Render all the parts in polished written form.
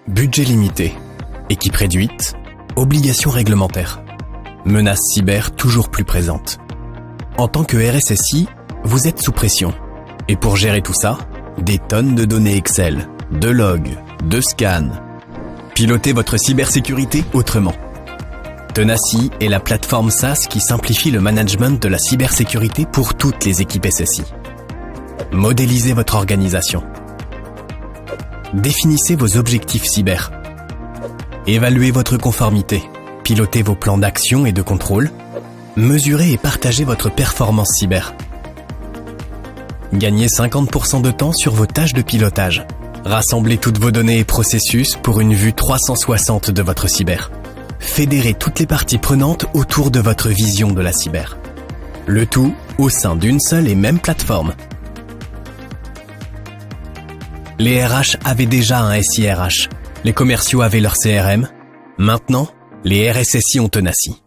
Budget limité, équipe réduite, obligations réglementaires, menaces cyber toujours plus présentes. En tant que RSSI, vous êtes sous pression. Et pour gérer tout ça, des tonnes de données Excel, de logs, de scans. Pilotez votre cybersécurité autrement. Tenacity est la plateforme SaaS qui simplifie le management de la cybersécurité pour toutes les équipes SSI. Modélisez votre organisation. Définissez vos objectifs cyber. Évaluez votre conformité. Pilotez vos plans d'action et de contrôle. Mesurez et partagez votre performance cyber. Gagnez 50% de temps sur vos tâches de pilotage. Rassemblez toutes vos données et processus pour une vue 360 de votre cyber. Fédérez toutes les parties prenantes autour de votre vision de la cyber. Le tout au sein d'une seule et même plateforme. Les RH avaient déjà un SIRH. Les commerciaux avaient leur CRM. Maintenant, les RSSI ont Tenacity.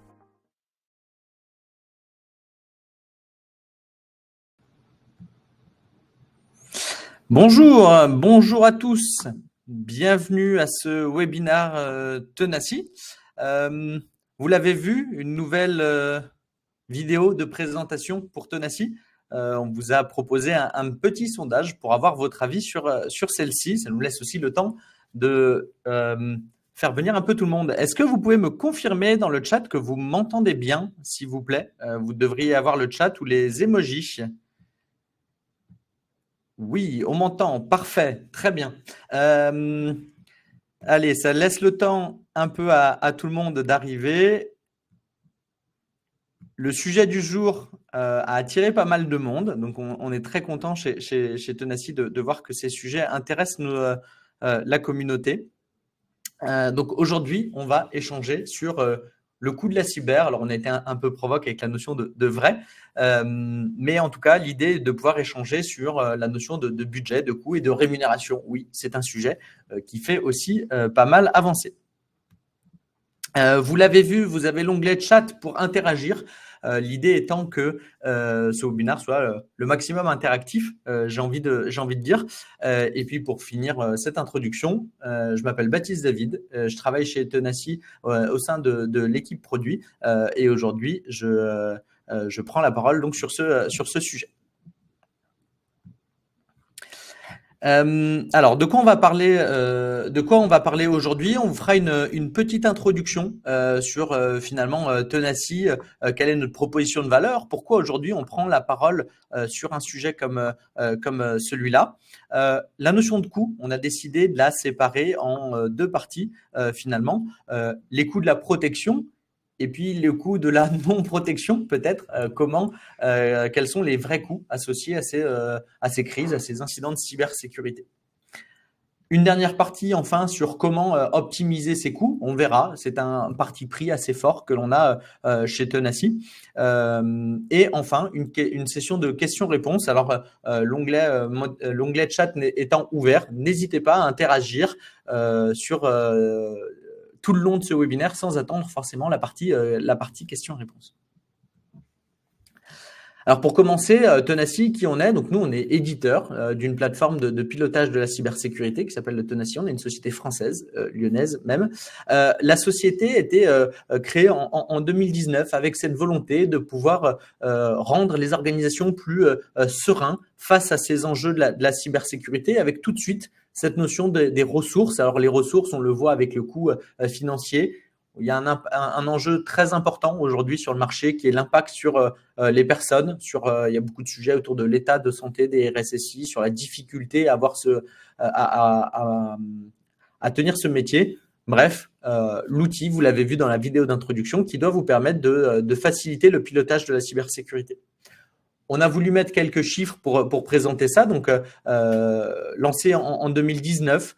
Bonjour à tous. Bienvenue à ce webinaire Tenacity. Vous l'avez vu, une nouvelle vidéo de présentation pour Tenacity. On vous a proposé un petit sondage pour avoir votre avis sur celle-ci. Ça nous laisse aussi le temps de faire venir un peu tout le monde. Est-ce que vous pouvez me confirmer dans le chat que vous m'entendez bien, s'il vous plaît? Vous devriez avoir le chat ou les emojis. Oui, on m'entend. Parfait. Très bien. Allez, ça laisse le temps un peu à tout le monde d'arriver. Le sujet du jour a attiré pas mal de monde. Donc, on est très content chez Tenacity de voir que ces sujets intéressent la communauté. Donc, aujourd'hui, on va échanger sur le coût de la cyber. Alors, on a été un peu provoque avec la notion de vrai. Mais en tout cas, l'idée est de pouvoir échanger sur la notion de budget, de coût et de rémunération. Oui, c'est un sujet qui fait aussi pas mal avancer. Vous l'avez vu, vous avez l'onglet chat pour interagir. L'idée étant que ce webinaire soit le maximum interactif, j'ai envie de dire. Et puis pour finir cette introduction, je m'appelle Baptiste David, je travaille chez Tenacity au sein de l'équipe produit et aujourd'hui je prends la parole donc sur ce sujet. Alors, de quoi on va parler aujourd'hui? On vous fera une petite introduction sur finalement Tenacity, quelle est notre proposition de valeur, pourquoi aujourd'hui on prend la parole sur un sujet comme celui-là. La notion de coût, on a décidé de la séparer en deux parties finalement, les coûts de la protection et puis le coût de la non-protection, peut-être, quels sont les vrais coûts associés à ces crises, à ces incidents de cybersécurité. Une dernière partie, enfin, sur comment optimiser ces coûts. On verra, c'est un parti pris assez fort que l'on a chez Tenacity. Et enfin, une session de questions-réponses. Alors, l'onglet chat étant ouvert, n'hésitez pas à interagir sur tout le long de ce webinaire sans attendre forcément la partie questions-réponses. Alors pour commencer, Tenacity, qui on est? Donc nous, on est éditeur d'une plateforme de pilotage de la cybersécurité qui s'appelle le Tenacity. On est une société française, lyonnaise même. La société a été créée en 2019 avec cette volonté de pouvoir rendre les organisations plus sereins face à ces enjeux de la cybersécurité, avec tout de suite cette notion des ressources. Alors les ressources, on le voit avec le coût financier. Il y a un enjeu très important aujourd'hui sur le marché qui est l'impact sur les personnes. Il y a beaucoup de sujets autour de l'état de santé des RSSI, sur la difficulté à tenir ce métier. Bref, l'outil, vous l'avez vu dans la vidéo d'introduction, qui doit vous permettre de faciliter le pilotage de la cybersécurité. On a voulu mettre quelques chiffres pour présenter ça. Donc, lancé en 2019,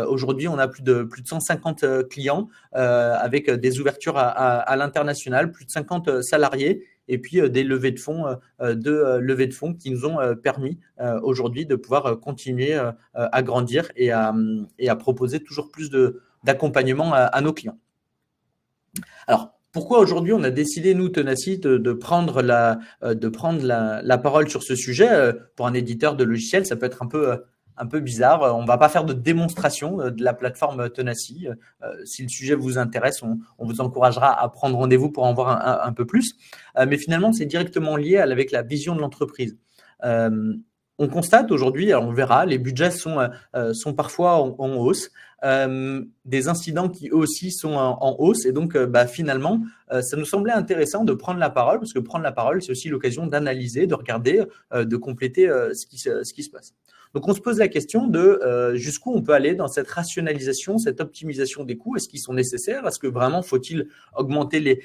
aujourd'hui, on a plus de 150 clients avec des ouvertures à l'international, plus de 50 salariés et puis des levées de fonds, qui nous ont permis aujourd'hui de pouvoir continuer à grandir et à proposer toujours plus d'accompagnement à nos clients. Alors, pourquoi aujourd'hui on a décidé, nous, Tenacity, de prendre la parole sur ce sujet? Pour un éditeur de logiciels, ça peut être un peu un peu bizarre. On ne va pas faire de démonstration de la plateforme Tenacy. Si le sujet vous intéresse, on vous encouragera à prendre rendez-vous pour en voir un peu plus. Mais finalement, c'est directement lié avec la vision de l'entreprise. On constate aujourd'hui, on verra, les budgets sont parfois en hausse, des incidents qui eux aussi sont en hausse, et donc finalement, ça nous semblait intéressant de prendre la parole, parce que prendre la parole, c'est aussi l'occasion d'analyser, de regarder, de compléter ce qui se passe. Donc on se pose la question de jusqu'où on peut aller dans cette rationalisation, cette optimisation des coûts. Est-ce qu'ils sont nécessaires? Est-ce que vraiment faut-il augmenter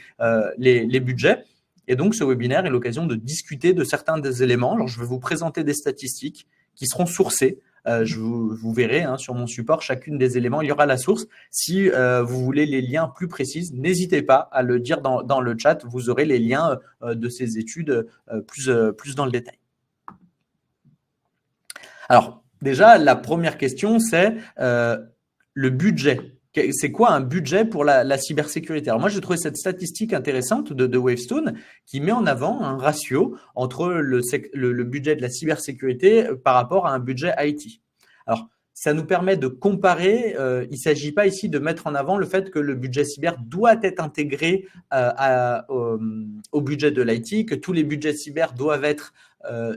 les budgets? Et donc, ce webinaire est l'occasion de discuter de certains des éléments. Alors, je vais vous présenter des statistiques qui seront sourcées. Vous verrez sur mon support, chacune des éléments, il y aura la source. Si vous voulez les liens plus précis, n'hésitez pas à le dire dans le chat. Vous aurez les liens de ces études plus dans le détail. Alors, déjà, la première question, c'est le budget. C'est quoi un budget pour la cybersécurité? Alors moi, j'ai trouvé cette statistique intéressante de Wavestone qui met en avant un ratio entre le budget de la cybersécurité par rapport à un budget IT. Alors, ça nous permet de comparer. Il ne s'agit pas ici de mettre en avant le fait que le budget cyber doit être intégré au budget de l'IT, que tous les budgets cyber doivent être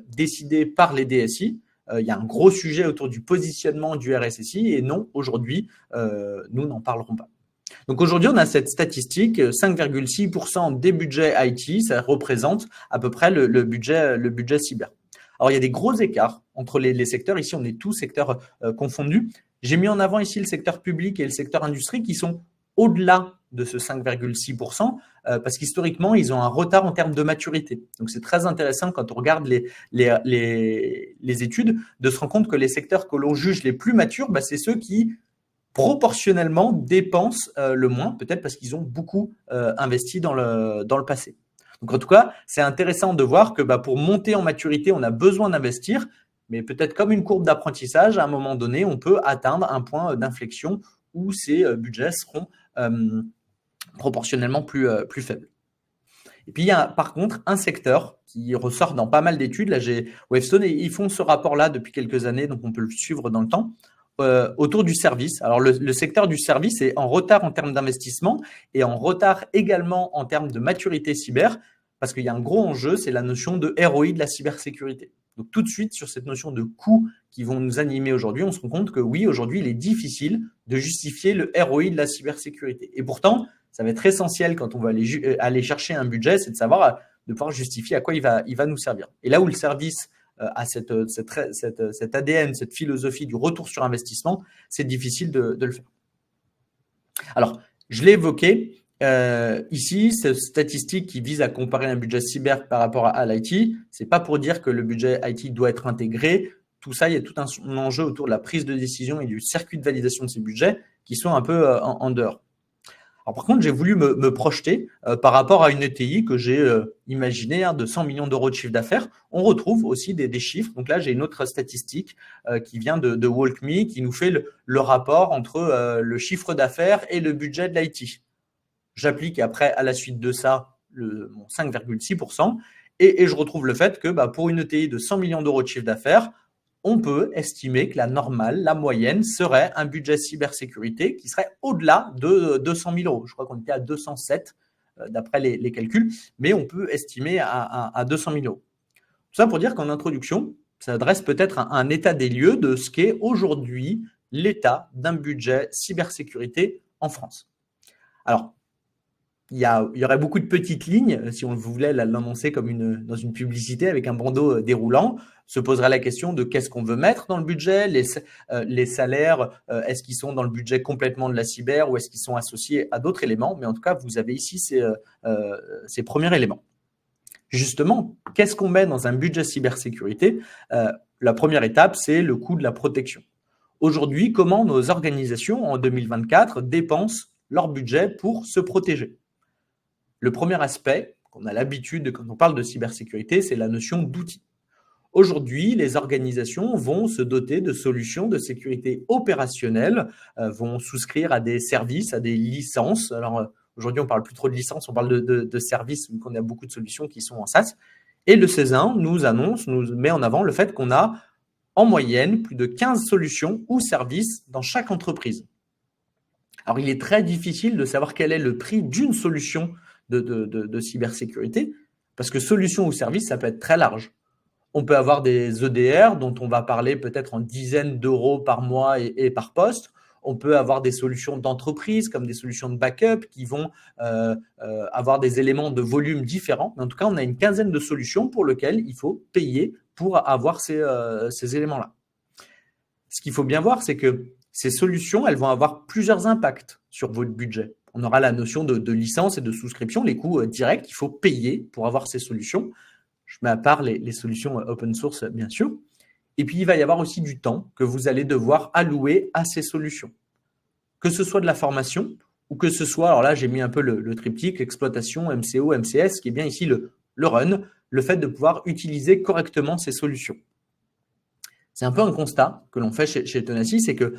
décidés par les DSI. Il y a un gros sujet autour du positionnement du RSSI et non, aujourd'hui, nous n'en parlerons pas. Donc aujourd'hui, on a cette statistique, 5,6% des budgets IT, ça représente à peu près le budget cyber. Alors, il y a des gros écarts entre les secteurs. Ici, on est tous secteurs confondus. J'ai mis en avant ici le secteur public et le secteur industrie qui sont au-delà de ce 5,6%, parce qu'historiquement, ils ont un retard en termes de maturité. Donc, c'est très intéressant quand on regarde les études de se rendre compte que les secteurs que l'on juge les plus matures, c'est ceux qui, proportionnellement, dépensent le moins, peut-être parce qu'ils ont beaucoup investi dans le passé. Donc, en tout cas, c'est intéressant de voir que pour monter en maturité, on a besoin d'investir, mais peut-être comme une courbe d'apprentissage, à un moment donné, on peut atteindre un point d'inflexion où ces budgets seront proportionnellement plus faibles. Et puis, il y a par contre un secteur qui ressort dans pas mal d'études. Là, j'ai Wavestone et ils font ce rapport-là depuis quelques années, donc on peut le suivre dans le temps, autour du service. Alors, le secteur du service est en retard en termes d'investissement et en retard également en termes de maturité cyber, parce qu'il y a un gros enjeu, c'est la notion de ROI de la cybersécurité. Donc, tout de suite, sur cette notion de coûts qui vont nous animer aujourd'hui, on se rend compte que oui, aujourd'hui, il est difficile de justifier le ROI de la cybersécurité. Et pourtant, ça va être essentiel quand on va aller chercher un budget, c'est de pouvoir justifier à quoi il va nous servir. Et là où le service a cet ADN, cette philosophie du retour sur investissement, c'est difficile de le faire. Alors, je l'ai évoqué. Ici, cette statistique qui vise à comparer un budget cyber par rapport à l'IT, c'est pas pour dire que le budget IT doit être intégré. Tout ça, il y a tout un enjeu autour de la prise de décision et du circuit de validation de ces budgets qui sont un peu en dehors. Alors, par contre, j'ai voulu me projeter par rapport à une ETI que j'ai imaginée de 100 millions d'euros de chiffre d'affaires. On retrouve aussi des chiffres. Donc là, j'ai une autre statistique qui vient de WalkMe qui nous fait le rapport entre le chiffre d'affaires et le budget de l'IT. J'applique après, à la suite de ça, mon 5,6% et je retrouve le fait que pour une ETI de 100 millions d'euros de chiffre d'affaires, on peut estimer que la normale, la moyenne, serait un budget cybersécurité qui serait au-delà de 200 000 euros. Je crois qu'on était à 207 d'après les calculs, mais on peut estimer à 200 000 euros. Tout ça pour dire qu'en introduction, ça adresse peut-être un état des lieux de ce qu'est aujourd'hui l'état d'un budget cybersécurité en France. Alors, il y aurait beaucoup de petites lignes, si on voulait l'annoncer comme dans une publicité avec un bandeau déroulant, se poserait la question de qu'est-ce qu'on veut mettre dans le budget, les salaires, est-ce qu'ils sont dans le budget complètement de la cyber ou est-ce qu'ils sont associés à d'autres éléments? Mais en tout cas, vous avez ici ces premiers éléments. Justement, qu'est-ce qu'on met dans un budget cybersécurité? La première étape, c'est le coût de la protection. Aujourd'hui, comment nos organisations en 2024 dépensent leur budget pour se protéger? Le premier aspect qu'on a l'habitude, quand on parle de cybersécurité, c'est la notion d'outils. Aujourd'hui, les organisations vont se doter de solutions de sécurité opérationnelle, vont souscrire à des services, à des licences. Alors, aujourd'hui, on ne parle plus trop de licences, on parle de services, vu qu'on a beaucoup de solutions qui sont en SaaS. Et le CES1 nous met en avant le fait qu'on a en moyenne plus de 15 solutions ou services dans chaque entreprise. Alors, il est très difficile de savoir quel est le prix d'une solution de cybersécurité, parce que solution ou service, ça peut être très large. On peut avoir des EDR dont on va parler peut-être en dizaines d'euros par mois et par poste. On peut avoir des solutions d'entreprise comme des solutions de backup qui vont avoir des éléments de volume différents. Mais en tout cas, on a une quinzaine de solutions pour lesquelles il faut payer pour avoir ces éléments-là. Ce qu'il faut bien voir, c'est que ces solutions, elles vont avoir plusieurs impacts sur votre budget. On aura la notion de licence et de souscription, les coûts directs. Il faut payer pour avoir ces solutions. Je mets à part les solutions open source, bien sûr. Et puis, il va y avoir aussi du temps que vous allez devoir allouer à ces solutions. Que ce soit de la formation ou que ce soit, alors là, j'ai mis un peu le triptyque, exploitation, MCO, MCS, qui est bien ici le run, le fait de pouvoir utiliser correctement ces solutions. C'est un peu un constat que l'on fait chez Tenacy, c'est que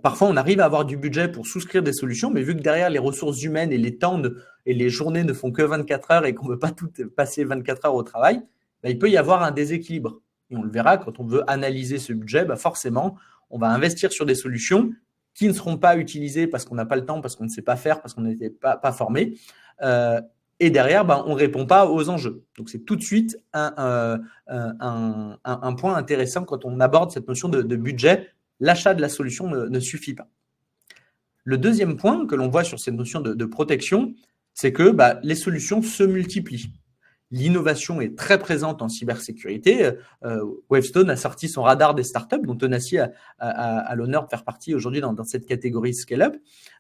parfois on arrive à avoir du budget pour souscrire des solutions, mais vu que derrière les ressources humaines et les temps et les journées ne font que 24 heures et qu'on ne veut pas tout passer 24 heures au travail, il peut y avoir un déséquilibre. Et on le verra quand on veut analyser ce budget, forcément, on va investir sur des solutions qui ne seront pas utilisées parce qu'on n'a pas le temps, parce qu'on ne sait pas faire, parce qu'on n'était pas formé. Et derrière, on ne répond pas aux enjeux. Donc, c'est tout de suite un point intéressant quand on aborde cette notion de budget. L'achat de la solution ne suffit pas. Le deuxième point que l'on voit sur cette notion de protection, c'est que les solutions se multiplient. L'innovation est très présente en cybersécurité. Wavestone a sorti son radar des startups, dont Tenacy a l'honneur de faire partie aujourd'hui dans cette catégorie Scale-up.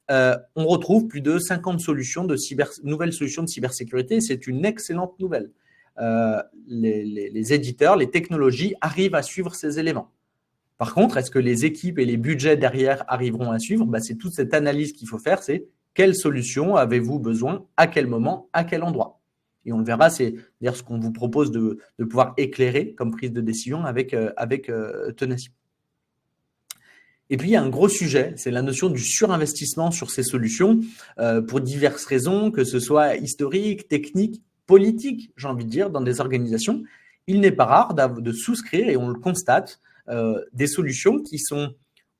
On retrouve plus de 50 nouvelles solutions de cybersécurité. C'est une excellente nouvelle. Les éditeurs, les technologies arrivent à suivre ces éléments. Par contre, est-ce que les équipes et les budgets derrière arriveront à suivre ? C'est toute cette analyse qu'il faut faire. C'est quelle solution avez-vous besoin, à quel moment, à quel endroit ? Et on le verra, c'est d'ailleurs ce qu'on vous propose de pouvoir éclairer comme prise de décision avec Tenacy. Et puis, il y a un gros sujet, c'est la notion du surinvestissement sur ces solutions pour diverses raisons, que ce soit historique, technique, politique, j'ai envie de dire, dans des organisations. Il n'est pas rare de souscrire, et on le constate, des solutions qui sont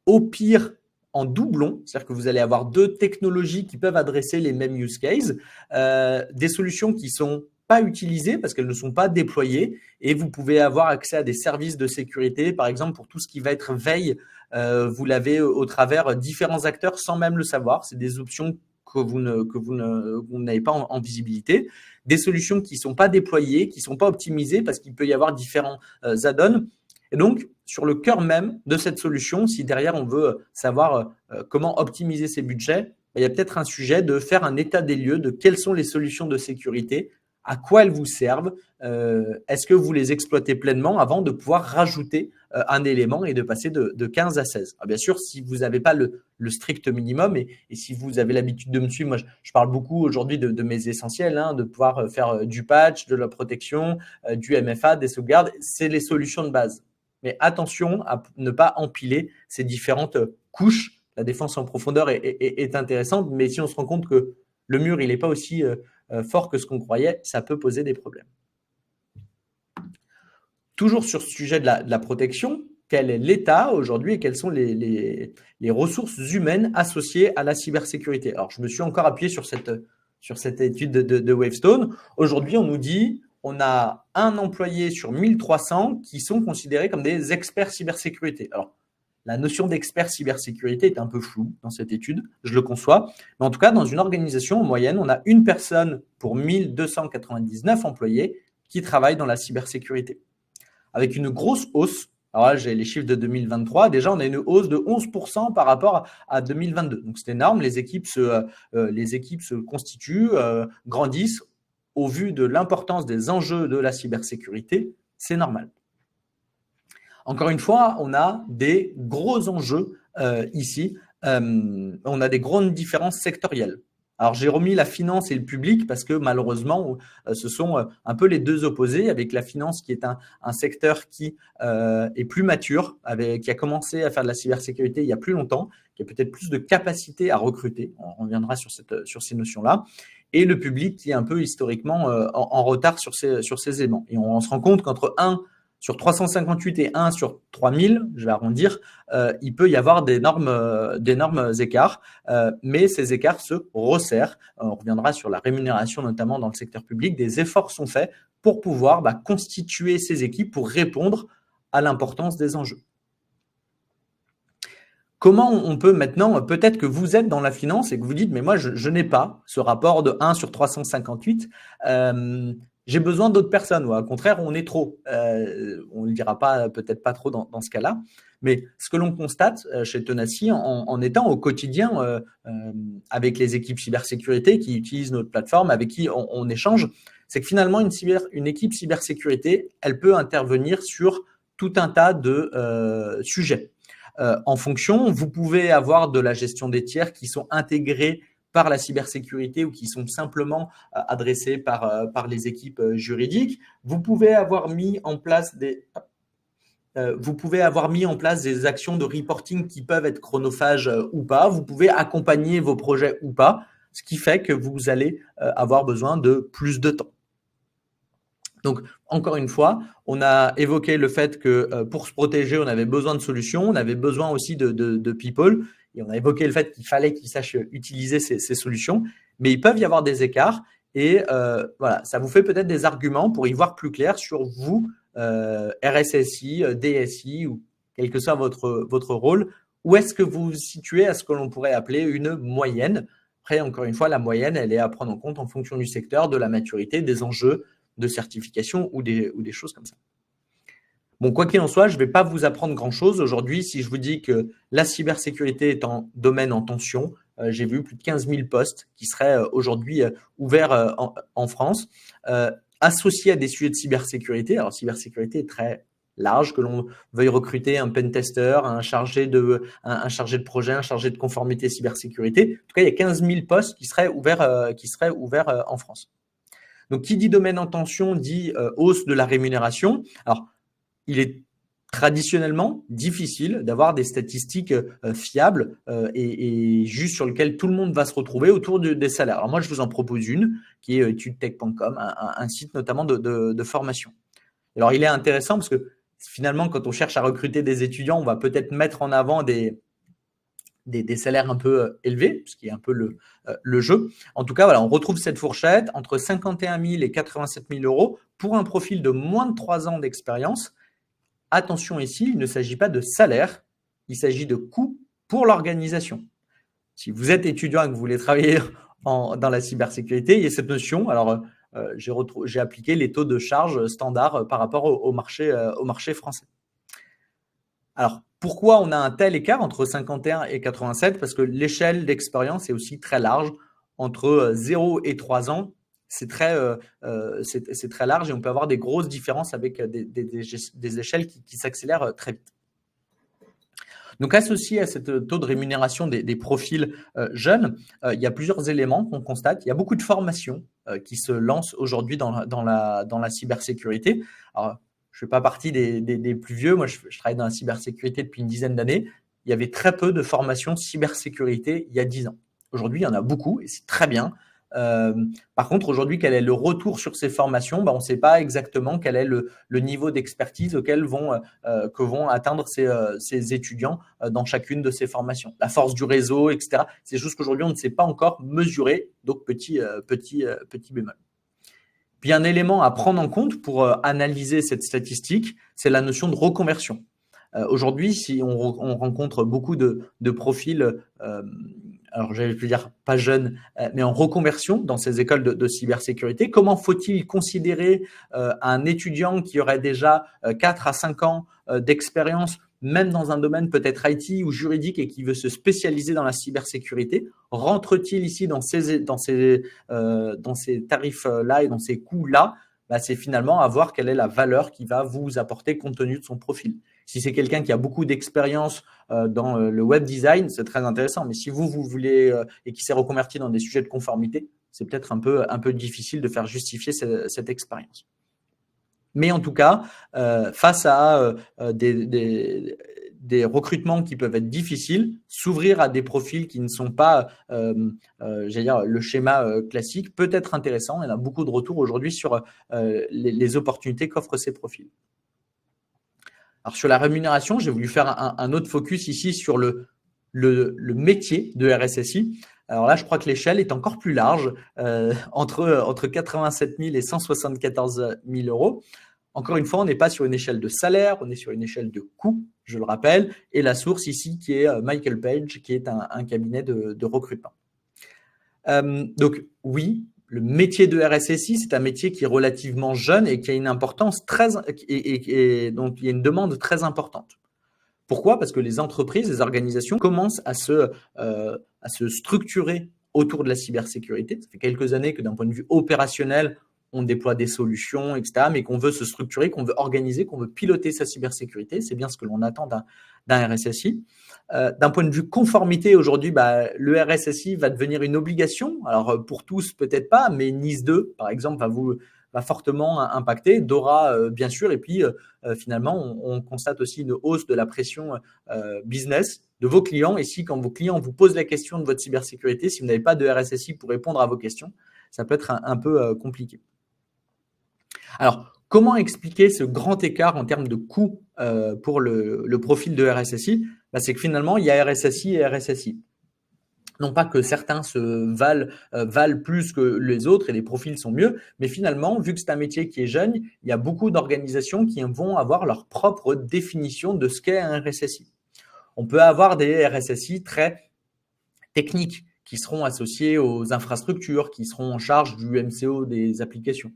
au pire en doublon, c'est-à-dire que vous allez avoir deux technologies qui peuvent adresser les mêmes use cases, des solutions qui ne sont pas utilisées parce qu'elles ne sont pas déployées et vous pouvez avoir accès à des services de sécurité, par exemple pour tout ce qui va être veille, vous l'avez au travers différents acteurs sans même le savoir. C'est des options que vous n'avez pas en visibilité, des solutions qui ne sont pas déployées, qui ne sont pas optimisées parce qu'il peut y avoir différents add-ons. Et donc, sur le cœur même de cette solution, si derrière on veut savoir comment optimiser ses budgets, il y a peut-être un sujet de faire un état des lieux de quelles sont les solutions de sécurité, à quoi elles vous servent, est-ce que vous les exploitez pleinement avant de pouvoir rajouter un élément et de passer de 15 à 16. Alors bien sûr, si vous n'avez pas le strict minimum et si vous avez l'habitude de me suivre, moi je parle beaucoup aujourd'hui de mes essentiels, de pouvoir faire du patch, de la protection, du MFA, des sauvegardes, c'est les solutions de base. Mais attention à ne pas empiler ces différentes couches. La défense en profondeur est intéressante, mais si on se rend compte que le mur il n'est pas aussi fort que ce qu'on croyait, ça peut poser des problèmes. Toujours sur ce sujet de la protection, quel est l'état aujourd'hui et quelles sont les ressources humaines associées à la cybersécurité? Alors, je me suis encore appuyé sur cette étude de Wavestone. Aujourd'hui, on nous dit on a un employé sur 1300 qui sont considérés comme des experts cybersécurité. Alors, la notion d'expert cybersécurité est un peu floue dans cette étude, je le conçois. Mais en tout cas, dans une organisation, en moyenne, on a une personne pour 1299 employés qui travaillent dans la cybersécurité. Avec une grosse hausse, alors là, j'ai les chiffres de 2023, déjà, on a une hausse de 11% par rapport à 2022. Donc, c'est énorme, les équipes se constituent, grandissent. Au vu de l'importance des enjeux de la cybersécurité, c'est normal. Encore une fois, on a des gros enjeux ici. On a des grandes différences sectorielles. Alors, j'ai remis la finance et le public parce que malheureusement, ce sont un peu les deux opposés, avec la finance qui est un secteur qui est plus mature, qui a commencé à faire de la cybersécurité il y a plus longtemps, qui a peut-être plus de capacité à recruter. On reviendra sur ces notions-là. Et le public qui est un peu historiquement en retard sur ces éléments. Et on se rend compte qu'entre sur 358 et 1 sur 3000, je vais arrondir, il peut y avoir d'énormes écarts, mais ces écarts se resserrent. On reviendra sur la rémunération, notamment dans le secteur public. Des efforts sont faits pour pouvoir constituer ces équipes pour répondre à l'importance des enjeux. Comment on peut maintenant, peut-être que vous êtes dans la finance et que vous dites, mais moi, je n'ai pas ce rapport de 1 sur 358, j'ai besoin d'autres personnes, ou au contraire, on est trop. On ne le dira pas, peut-être pas trop dans ce cas-là, mais ce que l'on constate chez Tenaci en étant au quotidien avec les équipes cybersécurité qui utilisent notre plateforme, avec qui on échange, c'est que finalement, une équipe cybersécurité, elle peut intervenir sur tout un tas de sujets. En fonction, vous pouvez avoir de la gestion des tiers qui sont intégrés par la cybersécurité ou qui sont simplement adressés par les équipes juridiques. Vous pouvez avoir mis en place des actions de reporting qui peuvent être chronophages ou pas. Vous pouvez accompagner vos projets ou pas, ce qui fait que vous allez avoir besoin de plus de temps. Donc, encore une fois, on a évoqué le fait que pour se protéger, on avait besoin de solutions, on avait besoin aussi de people, et on a évoqué le fait qu'il fallait qu'ils sachent utiliser ces solutions, mais il peut y avoir des écarts, et voilà, ça vous fait peut-être des arguments pour y voir plus clair sur vous, RSSI, DSI, ou quel que soit votre rôle, où est-ce que vous vous situez à ce que l'on pourrait appeler une moyenne. Après, encore une fois, la moyenne, elle est à prendre en compte en fonction du secteur, de la maturité, des enjeux, de certification ou des choses comme ça. Bon, quoi qu'il en soit, je ne vais pas vous apprendre grand-chose aujourd'hui. Si je vous dis que la cybersécurité est en domaine en tension, j'ai vu plus de 15 000 postes qui seraient aujourd'hui ouverts en France, associés à des sujets de cybersécurité. Alors, cybersécurité est très large, que l'on veuille recruter un pentester, un chargé de projet, un chargé de conformité cybersécurité. En tout cas, il y a 15 000 postes qui seraient ouverts en France. Donc, qui dit domaine en tension dit hausse de la rémunération. Alors, il est traditionnellement difficile d'avoir des statistiques fiables et justes sur lesquelles tout le monde va se retrouver autour des salaires. Alors, moi, je vous en propose une qui est etudetech.com, un site notamment de formation. Alors, il est intéressant parce que finalement, quand on cherche à recruter des étudiants, on va peut-être mettre en avant des salaires un peu élevés, ce qui est un peu le jeu. En tout cas, voilà, on retrouve cette fourchette entre 51 000 et 87 000 euros pour un profil de moins de 3 ans d'expérience. Attention ici, il ne s'agit pas de salaire, il s'agit de coûts pour l'organisation. Si vous êtes étudiant et que vous voulez travailler dans la cybersécurité, il y a cette notion. Alors, j'ai appliqué les taux de charge standards par rapport au marché français. Alors, pourquoi on a un tel écart entre 51 et 87 ? Parce que l'échelle d'expérience est aussi très large. Entre 0 et 3 ans, c'est très large et on peut avoir des grosses différences avec des échelles qui s'accélèrent très vite. Donc, associé à ce taux de rémunération des profils jeunes, il y a plusieurs éléments qu'on constate. Il y a beaucoup de formations qui se lancent aujourd'hui dans la cybersécurité. Alors, je ne fais pas partie des plus vieux. Moi, je travaille dans la cybersécurité depuis une dizaine d'années. Il y avait très peu de formations cybersécurité il y a 10 ans. Aujourd'hui, il y en a beaucoup et c'est très bien. Par contre, aujourd'hui, quel est le retour sur ces formations ? On ne sait pas exactement quel est le niveau d'expertise auquel vont atteindre ces étudiants dans chacune de ces formations. La force du réseau, etc. C'est des choses qu'aujourd'hui, on ne sait pas encore mesurer. Donc, petit bémol. Puis, un élément à prendre en compte pour analyser cette statistique, c'est la notion de reconversion. Aujourd'hui, si on rencontre beaucoup de profils, alors j'allais dire pas jeunes, mais en reconversion dans ces écoles de cybersécurité, comment faut-il considérer un étudiant qui aurait déjà 4 à 5 ans d'expérience, même dans un domaine peut-être IT ou juridique et qui veut se spécialiser dans la cybersécurité? Rentre-t-il ici dans ces tarifs-là et dans ces coûts-là? C'est finalement à voir quelle est la valeur qu'il va vous apporter compte tenu de son profil. Si c'est quelqu'un qui a beaucoup d'expérience dans le web design, c'est très intéressant. Mais si vous voulez et qui s'est reconverti dans des sujets de conformité, c'est peut-être un peu difficile de faire justifier cette expérience. Mais en tout cas, face à des recrutements qui peuvent être difficiles, s'ouvrir à des profils qui ne sont pas, le schéma classique peut être intéressant. Il y a beaucoup de retours aujourd'hui sur les opportunités qu'offrent ces profils. Alors sur la rémunération, j'ai voulu faire un autre focus ici sur le métier de RSSI. Alors là, je crois que l'échelle est encore plus large, entre 87 000 et 174 000 euros. Encore une fois, on n'est pas sur une échelle de salaire, on est sur une échelle de coût, je le rappelle, et la source ici qui est Michael Page, qui est un cabinet de recrutement. Donc oui, le métier de RSSI, c'est un métier qui est relativement jeune et qui a une importance et donc il y a une demande très importante. Pourquoi ? Parce que les entreprises, les organisations commencent à se structurer autour de la cybersécurité. Ça fait quelques années que d'un point de vue opérationnel, on déploie des solutions, etc., mais qu'on veut se structurer, qu'on veut organiser, qu'on veut piloter sa cybersécurité. C'est bien ce que l'on attend d'un RSSI. D'un point de vue conformité, aujourd'hui, le RSSI va devenir une obligation. Alors, pour tous, peut-être pas, mais NIS 2, par exemple, va fortement impacter. DORA, bien sûr. Et puis, finalement, on constate aussi une hausse de la pression business de vos clients. Et si, quand vos clients vous posent la question de votre cybersécurité, si vous n'avez pas de RSSI pour répondre à vos questions, ça peut être un peu compliqué. Alors, comment expliquer ce grand écart en termes de coût pour le profil de RSSI ? C'est que finalement, il y a RSSI et RSSI. Non pas que certains valent plus que les autres et les profils sont mieux, mais finalement, vu que c'est un métier qui est jeune, il y a beaucoup d'organisations qui vont avoir leur propre définition de ce qu'est un RSSI. On peut avoir des RSSI très techniques qui seront associés aux infrastructures, qui seront en charge du MCO des applications.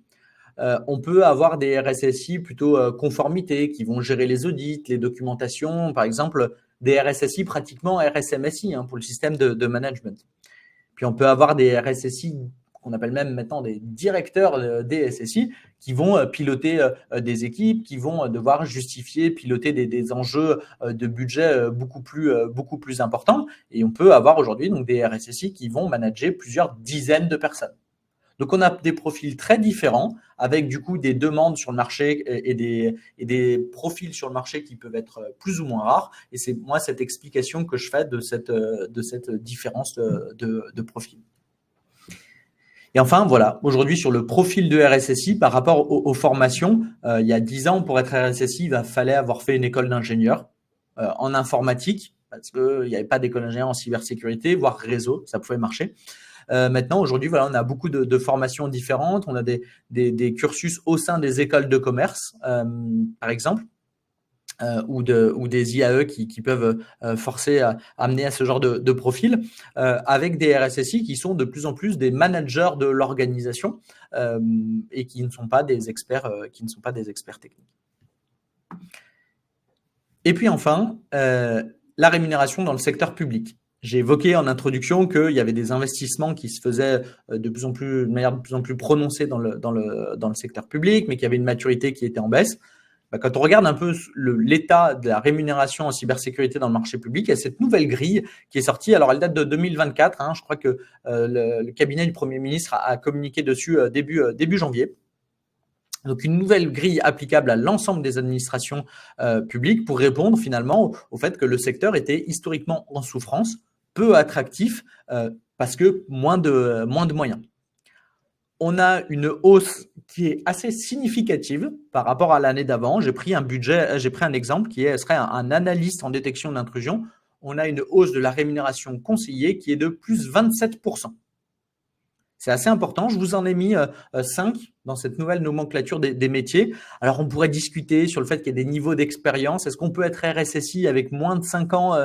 On peut avoir des RSSI plutôt conformité qui vont gérer les audits, les documentations, par exemple des RSSI pratiquement RSMSI pour le système de management. Puis on peut avoir des RSSI qu'on appelle même maintenant des directeurs des SSI qui vont piloter des équipes, qui vont devoir justifier, piloter des enjeux de budget beaucoup plus importants. Et on peut avoir aujourd'hui donc des RSSI qui vont manager plusieurs dizaines de personnes. Donc, on a des profils très différents avec du coup des demandes sur le marché et des profils sur le marché qui peuvent être plus ou moins rares. Et c'est moi cette explication que je fais de cette différence de profil. Et enfin, voilà, aujourd'hui sur le profil de RSSI par rapport aux formations, il y a 10 ans, pour être RSSI, il fallait avoir fait une école d'ingénieur en informatique parce qu'il n'y avait pas d'école d'ingénieur en cybersécurité, voire réseau, ça pouvait marcher. Maintenant, aujourd'hui, voilà, on a beaucoup de formations différentes. On a des cursus au sein des écoles de commerce, par exemple, ou des IAE qui peuvent forcer à amener à ce genre de profil, avec des RSSI qui sont de plus en plus des managers de l'organisation et qui ne sont pas des experts, techniques. Et puis enfin, la rémunération dans le secteur public. J'ai évoqué en introduction qu'il y avait des investissements qui se faisaient de manière de plus en plus prononcée dans le secteur public, mais qu'il y avait une maturité qui était en baisse. Quand on regarde un peu l'état de la rémunération en cybersécurité dans le marché public, il y a cette nouvelle grille qui est sortie. Alors, elle date de 2024. Je crois que le cabinet du Premier ministre a communiqué dessus début janvier. Donc, une nouvelle grille applicable à l'ensemble des administrations publiques pour répondre finalement au fait que le secteur était historiquement en souffrance, peu attractif parce que moins de moyens. On a une hausse qui est assez significative par rapport à l'année d'avant. J'ai pris un exemple qui serait un analyste en détection d'intrusion. On a une hausse de la rémunération conseillée qui est de plus 27%. C'est assez important. Je vous en ai mis 5 dans cette nouvelle nomenclature des métiers. Alors, on pourrait discuter sur le fait qu'il y a des niveaux d'expérience. Est-ce qu'on peut être RSSI avec moins de 5 ans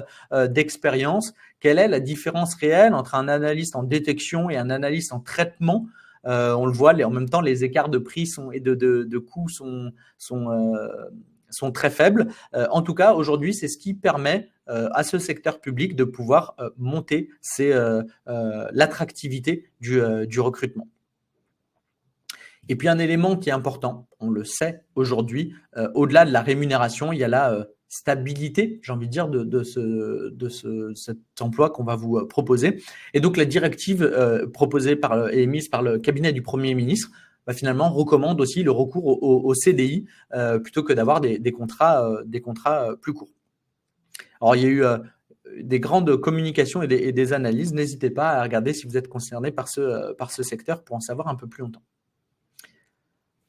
d'expérience ? Quelle est la différence réelle entre un analyste en détection et un analyste en traitement ? On le voit, en même temps, les écarts de prix et de coûts sont très faibles. En tout cas, aujourd'hui, c'est ce qui permet à ce secteur public de pouvoir monter l'attractivité du recrutement. Et puis, un élément qui est important, on le sait aujourd'hui, au-delà de la rémunération, il y a la stabilité, j'ai envie de dire, cet emploi qu'on va vous proposer. Et donc, la directive proposée et émise par le cabinet du Premier ministre finalement recommande aussi le recours au CDI plutôt que d'avoir des contrats plus courts. Alors, il y a eu des grandes communications et des analyses. N'hésitez pas à regarder si vous êtes concerné par ce secteur pour en savoir un peu plus longtemps.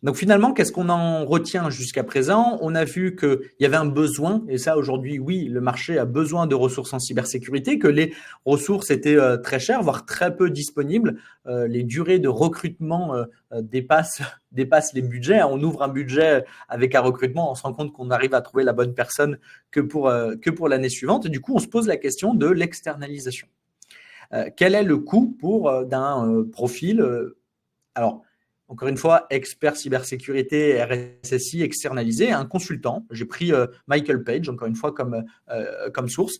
Donc finalement, qu'est-ce qu'on en retient jusqu'à présent? On a vu qu'il y avait un besoin, et ça aujourd'hui, oui, le marché a besoin de ressources en cybersécurité, que les ressources étaient très chères, voire très peu disponibles. Les durées de recrutement dépassent les budgets. On ouvre un budget avec un recrutement, on se rend compte qu'on arrive à trouver la bonne personne que pour l'année suivante. Et du coup, on se pose la question de l'externalisation. Quel est le coût d'un profil alors, encore une fois, expert cybersécurité, RSSI externalisé, un consultant. J'ai pris Michael Page, encore une fois, comme source.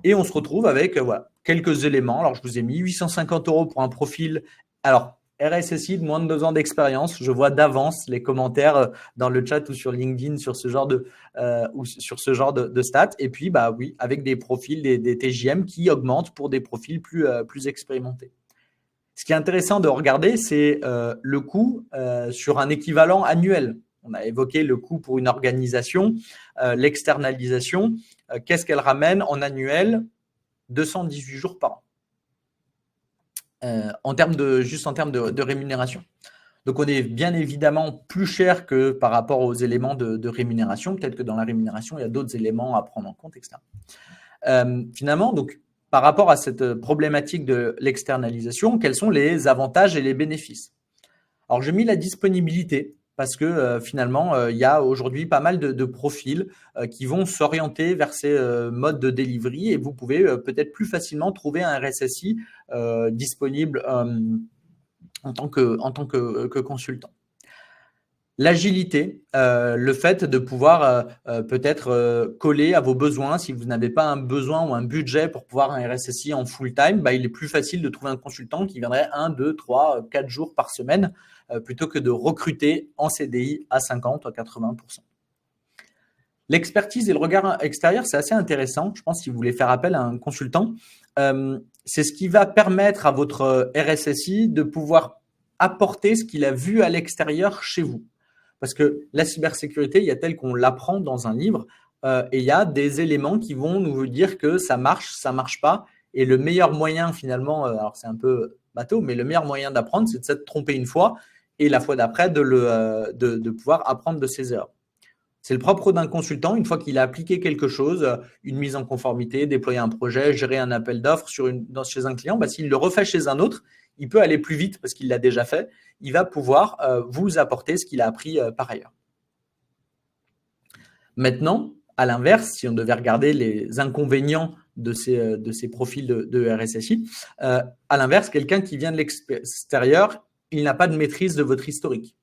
Et on se retrouve avec voilà, quelques éléments. Alors, je vous ai mis 850 € pour un profil. Alors, RSSI de moins de 2 ans d'expérience. Je vois d'avance les commentaires dans le chat ou sur LinkedIn sur ce genre de stats. Et puis, bah oui, avec des profils, des TJM qui augmentent pour des profils plus expérimentés. Ce qui est intéressant de regarder, c'est le coût sur un équivalent annuel. On a évoqué le coût pour une organisation, l'externalisation. Qu'est-ce qu'elle ramène en annuel? 218 jours par an, en termes de rémunération. Donc, on est bien évidemment plus cher que par rapport aux éléments de rémunération. Peut-être que dans la rémunération, il y a d'autres éléments à prendre en compte, etc. Finalement, donc, par rapport à cette problématique de l'externalisation, quels sont les avantages et les bénéfices? Alors, j'ai mis la disponibilité parce que finalement, il y a aujourd'hui pas mal de profils qui vont s'orienter vers ces modes de delivery et vous pouvez peut-être plus facilement trouver un RSSI disponible en tant que consultant. L'agilité, le fait de pouvoir peut-être coller à vos besoins. Si vous n'avez pas un besoin ou un budget pour pouvoir un RSSI en full time, bah, il est plus facile de trouver un consultant qui viendrait 1, 2, 3, 4 jours par semaine plutôt que de recruter en CDI à 50 à 80%. L'expertise et le regard extérieur, c'est assez intéressant. Je pense si vous voulez faire appel à un consultant, c'est ce qui va permettre à votre RSSI de pouvoir apporter ce qu'il a vu à l'extérieur chez vous. Parce que la cybersécurité, il y a tel qu'on l'apprend dans un livre et il y a des éléments qui vont nous dire que ça marche pas. Et le meilleur moyen finalement, alors c'est un peu bateau, mais le meilleur moyen d'apprendre, c'est de se tromper une fois et la fois d'après de pouvoir apprendre de ses erreurs. C'est le propre d'un consultant, une fois qu'il a appliqué quelque chose, une mise en conformité, déployer un projet, gérer un appel d'offres chez un client, bah, s'il le refait chez un autre, il peut aller plus vite parce qu'il l'a déjà fait. Il va pouvoir vous apporter ce qu'il a appris par ailleurs. Maintenant, à l'inverse, si on devait regarder les inconvénients de ces profils de RSSI, à l'inverse, quelqu'un qui vient de l'extérieur, il n'a pas de maîtrise de votre historique.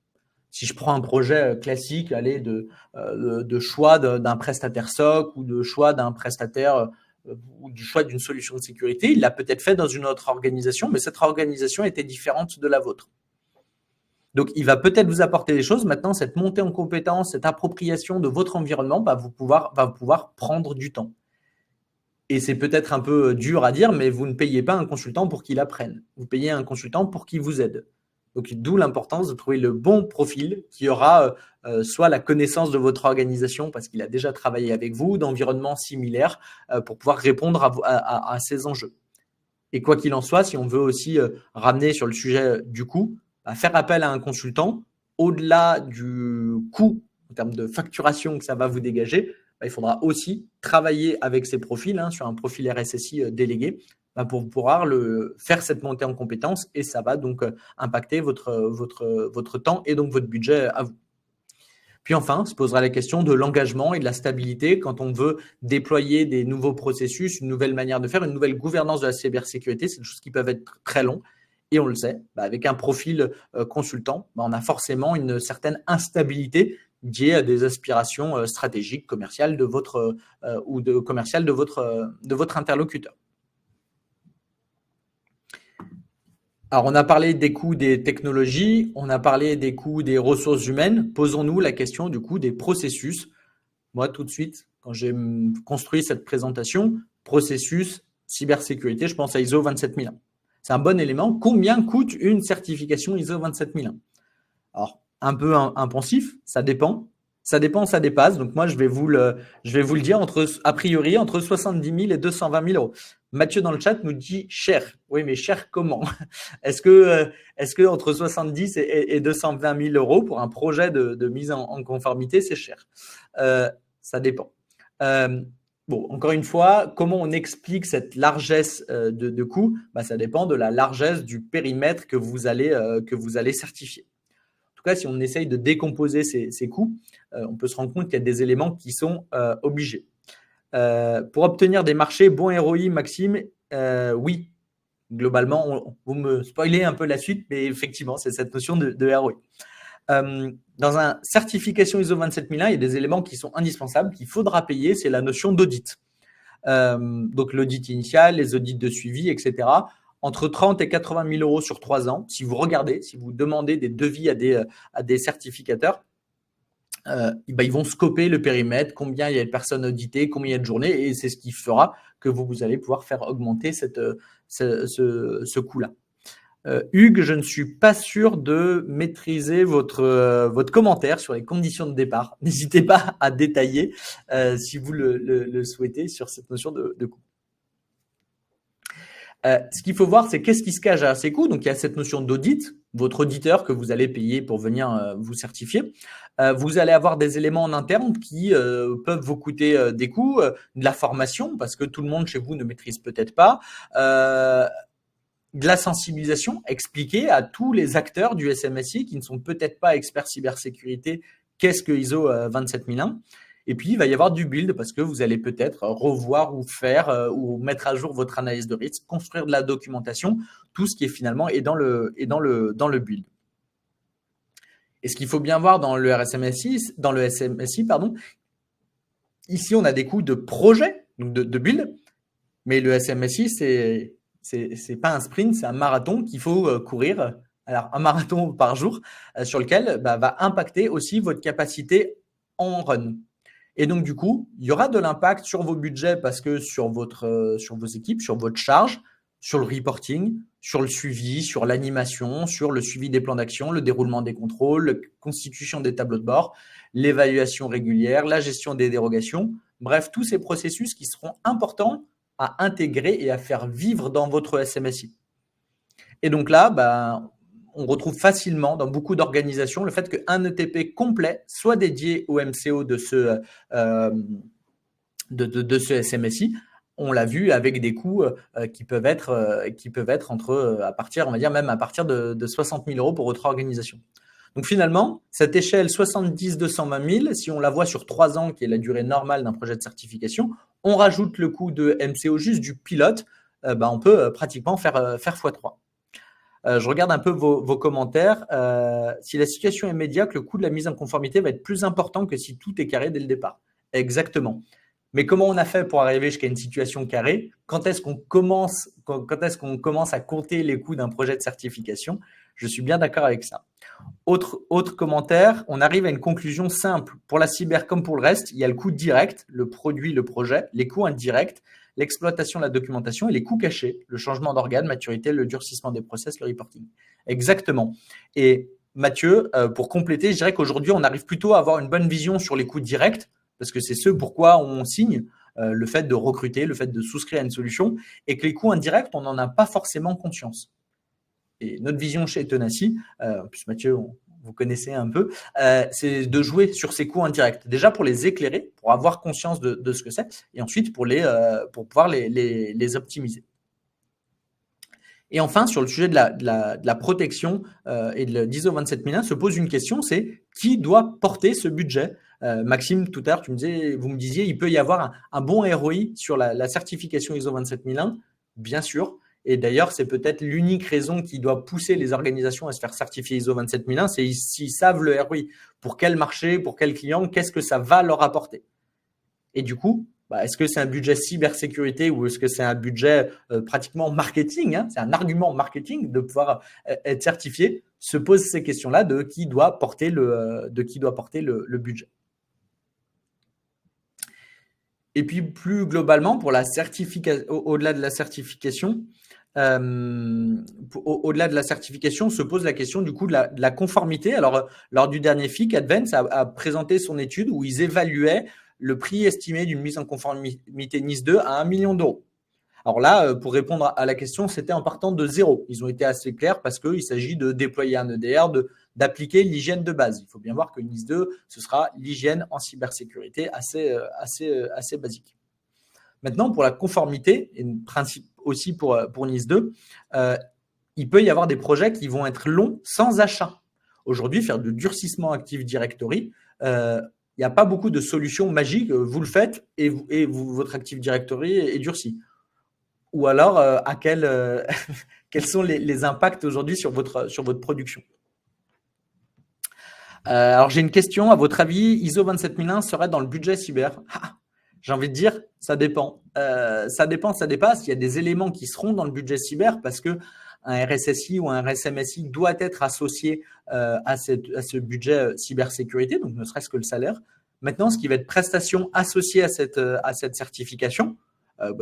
Si je prends un projet classique, de choix d'un prestataire SOC ou de choix d'un prestataire ou du choix d'une solution de sécurité, il l'a peut-être fait dans une autre organisation, mais cette organisation était différente de la vôtre. Donc, il va peut-être vous apporter des choses. Maintenant, cette montée en compétence, cette appropriation de votre environnement va pouvoir prendre du temps. Et c'est peut-être un peu dur à dire, mais vous ne payez pas un consultant pour qu'il apprenne. Vous payez un consultant pour qu'il vous aide. Donc, d'où l'importance de trouver le bon profil qui aura soit la connaissance de votre organisation parce qu'il a déjà travaillé avec vous, d'environnements similaires pour pouvoir répondre à ces enjeux. Et quoi qu'il en soit, si on veut aussi ramener sur le sujet du coût, faire appel à un consultant, au-delà du coût en termes de facturation que ça va vous dégager, il faudra aussi travailler avec ces profils sur un profil RSSI délégué pour pouvoir faire cette montée en compétences et ça va donc impacter votre temps et donc votre budget à vous. Puis enfin, se posera la question de l'engagement et de la stabilité quand on veut déployer des nouveaux processus, une nouvelle manière de faire, une nouvelle gouvernance de la cybersécurité. C'est des choses qui peuvent être très longues et on le sait. Avec un profil consultant, on a forcément une certaine instabilité liée à des aspirations stratégiques, commerciales de votre interlocuteur. Alors, on a parlé des coûts des technologies, on a parlé des coûts des ressources humaines. Posons-nous la question du coût des processus. Moi, tout de suite, quand j'ai construit cette présentation, processus, cybersécurité, je pense à ISO 27001. C'est un bon élément. Combien coûte une certification ISO 27001 ? Alors, un peu impensif, ça dépend. Ça dépend, ça dépasse. Donc moi, je vais vous le dire, a priori, entre 70 000 et 220 000 euros. Mathieu dans le chat nous dit cher. Oui, mais cher comment? Est-ce que entre 70 et 220 000 euros pour un projet de mise en conformité, c'est cher? Ça dépend. Bon, encore une fois, comment on explique cette largesse de coût? Ça dépend de la largesse du périmètre que vous allez certifier. En tout cas, si on essaye de décomposer ces coûts, on peut se rendre compte qu'il y a des éléments qui sont obligés. Pour obtenir des marchés, bon ROI, Maxime, oui. Globalement, vous me spoilez un peu la suite, mais effectivement, c'est cette notion de ROI. Dans une certification ISO 27001, il y a des éléments qui sont indispensables, qu'il faudra payer, c'est la notion d'audit. Donc l'audit initial, les audits de suivi, etc. Entre 30 et 80 000 euros sur 3 ans. Si vous regardez, si vous demandez des devis à des certificateurs, ils vont scoper le périmètre, combien il y a de personnes auditées, combien il y a de journées, et c'est ce qui fera que vous allez pouvoir faire augmenter ce coût-là. Hugues, je ne suis pas sûr de maîtriser votre commentaire sur les conditions de départ. N'hésitez pas à détailler si vous le souhaitez sur cette notion de coût. Ce qu'il faut voir, c'est qu'est-ce qui se cache à ces coûts. Donc, il y a cette notion d'audit, votre auditeur que vous allez payer pour venir vous certifier. Vous allez avoir des éléments en interne qui peuvent vous coûter des coûts, de la formation, parce que tout le monde chez vous ne maîtrise peut-être pas, de la sensibilisation, expliquer à tous les acteurs du SMSI qui ne sont peut-être pas experts cybersécurité qu'est-ce que ISO 27001. Et puis, il va y avoir du build parce que vous allez peut-être revoir ou faire ou mettre à jour votre analyse de risque, construire de la documentation, tout ce qui est finalement dans le build. Et ce qu'il faut bien voir dans le SMSI, ici, on a des coûts de projet, donc de build, mais le SMSI, c'est pas un sprint, c'est un marathon qu'il faut courir. Alors, un marathon par jour sur lequel va impacter aussi votre capacité en run. Et donc, du coup, il y aura de l'impact sur vos budgets parce que sur vos équipes, sur votre charge, sur le reporting, sur le suivi, sur l'animation, sur le suivi des plans d'action, le déroulement des contrôles, la constitution des tableaux de bord, l'évaluation régulière, la gestion des dérogations. Bref, tous ces processus qui seront importants à intégrer et à faire vivre dans votre SMSI. Et donc là, on retrouve facilement dans beaucoup d'organisations le fait qu'un ETP complet soit dédié au MCO de ce SMSI. On l'a vu avec des coûts qui peuvent être entre à partir, on va dire même à partir de 60 000 euros pour votre organisation. Donc finalement, cette échelle 70-220 000, si on la voit sur 3 ans, qui est la durée normale d'un projet de certification, on rajoute le coût de MCO juste du pilote, on peut pratiquement faire x3. Je regarde un peu vos commentaires. Si la situation est médiocre, le coût de la mise en conformité va être plus important que si tout est carré dès le départ. Exactement. Mais comment on a fait pour arriver jusqu'à une situation carrée? Quand est-ce qu'on commence à compter les coûts d'un projet de certification? Je suis bien d'accord avec ça. Autre commentaire, on arrive à une conclusion simple. Pour la cyber comme pour le reste, il y a le coût direct, le produit, le projet, les coûts indirects, l'exploitation, la documentation et les coûts cachés, le changement d'organe, maturité, le durcissement des process, le reporting. Exactement. Et Mathieu, pour compléter, je dirais qu'aujourd'hui, on arrive plutôt à avoir une bonne vision sur les coûts directs, parce que c'est ce pourquoi on signe, le fait de recruter, le fait de souscrire à une solution, et que les coûts indirects, on n'en a pas forcément conscience. Et notre vision chez Tenaci, en plus Mathieu, vous connaissez un peu, c'est de jouer sur ces coûts indirects. Déjà pour les éclairer, pour avoir conscience de ce que c'est, et ensuite pour pouvoir les optimiser. Et enfin, sur le sujet de la protection et de l'ISO 27001, se pose une question, c'est qui doit porter ce budget? Maxime, tout à l'heure, vous me disiez, il peut y avoir un bon ROI sur la certification ISO 27001, bien sûr. Et d'ailleurs, c'est peut-être l'unique raison qui doit pousser les organisations à se faire certifier ISO 27001, c'est s'ils savent le ROI, pour quel marché, pour quel client, qu'est-ce que ça va leur apporter. Et du coup, est-ce que c'est un budget cybersécurité ou est-ce que c'est un budget pratiquement marketing, c'est un argument marketing de pouvoir être certifié? Se posent ces questions-là de qui doit porter le budget. Et puis plus globalement, pour la certification, au-delà de la certification, au-delà de la certification, se pose la question du coup de la conformité. Alors, lors du dernier FIC, Advance a présenté son étude où ils évaluaient le prix estimé d'une mise en conformité NIS 2 à 1 million d'euros. Alors là, pour répondre à la question, c'était en partant de zéro. Ils ont été assez clairs parce qu'il s'agit de déployer un EDR, d'appliquer l'hygiène de base. Il faut bien voir que NIS 2, ce sera l'hygiène en cybersécurité assez basique. Maintenant, pour la conformité, et principe aussi pour NIS 2, il peut y avoir des projets qui vont être longs sans achat. Aujourd'hui, faire du durcissement Active Directory, il n'y a pas beaucoup de solutions magiques. Vous le faites et votre Active Directory est durci. Ou alors, quels sont les impacts aujourd'hui sur votre production? Alors, j'ai une question. À votre avis, ISO 27001 serait dans le budget cyber? J'ai envie de dire, ça dépend. Ça dépasse. Il y a des éléments qui seront dans le budget cyber parce que un RSSI ou un RSMSI doit être associé à ce budget cybersécurité, donc ne serait-ce que le salaire. Maintenant, ce qui va être prestation associée à cette certification,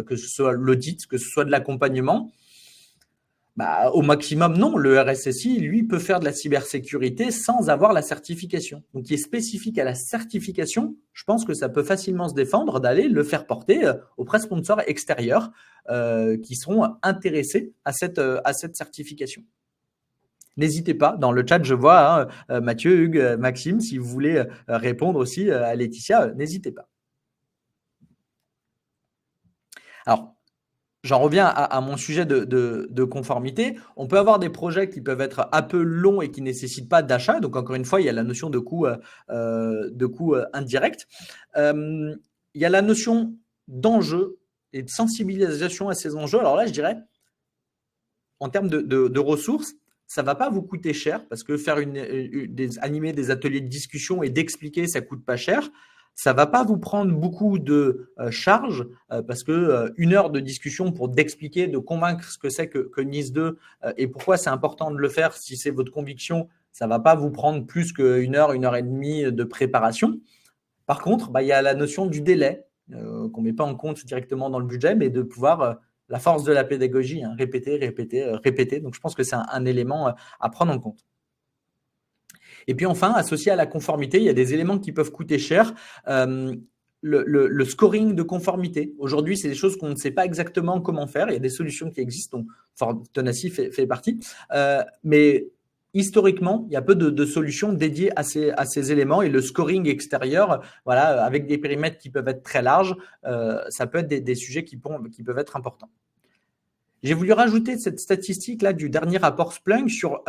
que ce soit l'audit, que ce soit de l'accompagnement, au maximum, non. Le RSSI, lui, peut faire de la cybersécurité sans avoir la certification. Donc, qui est spécifique à la certification, je pense que ça peut facilement se défendre d'aller le faire porter auprès de sponsors extérieurs qui seront intéressés à cette certification. N'hésitez pas, dans le chat, je vois Mathieu, Hugues, Maxime, si vous voulez répondre aussi à Laetitia, n'hésitez pas. Alors, j'en reviens à mon sujet de conformité. On peut avoir des projets qui peuvent être un peu longs et qui ne nécessitent pas d'achat. Donc, encore une fois, il y a la notion de coût indirect. Il y a la notion d'enjeu et de sensibilisation à ces enjeux. Alors là, je dirais, en termes de ressources, ça ne va pas vous coûter cher parce que faire animer des ateliers de discussion et d'expliquer, ça ne coûte pas cher. Ça ne va pas vous prendre beaucoup de charge parce que 1 heure de discussion pour d'expliquer, de convaincre ce que c'est que NIS 2 et pourquoi c'est important de le faire si c'est votre conviction, ça ne va pas vous prendre plus qu'1 heure, 1 heure et demie de préparation. Par contre, il y a la notion du délai qu'on ne met pas en compte directement dans le budget, mais de pouvoir, la force de la pédagogie, répéter. Donc, je pense que c'est un élément à prendre en compte. Et puis enfin, associé à la conformité, il y a des éléments qui peuvent coûter cher. Le scoring de conformité. Aujourd'hui, c'est des choses qu'on ne sait pas exactement comment faire. Il y a des solutions qui existent, dont Tenacy fait partie. Mais historiquement, il y a peu de solutions dédiées à ces éléments. Et le scoring extérieur, voilà, avec des périmètres qui peuvent être très larges, ça peut être des sujets qui peuvent être importants. J'ai voulu rajouter cette statistique-là du dernier rapport Splunk sur…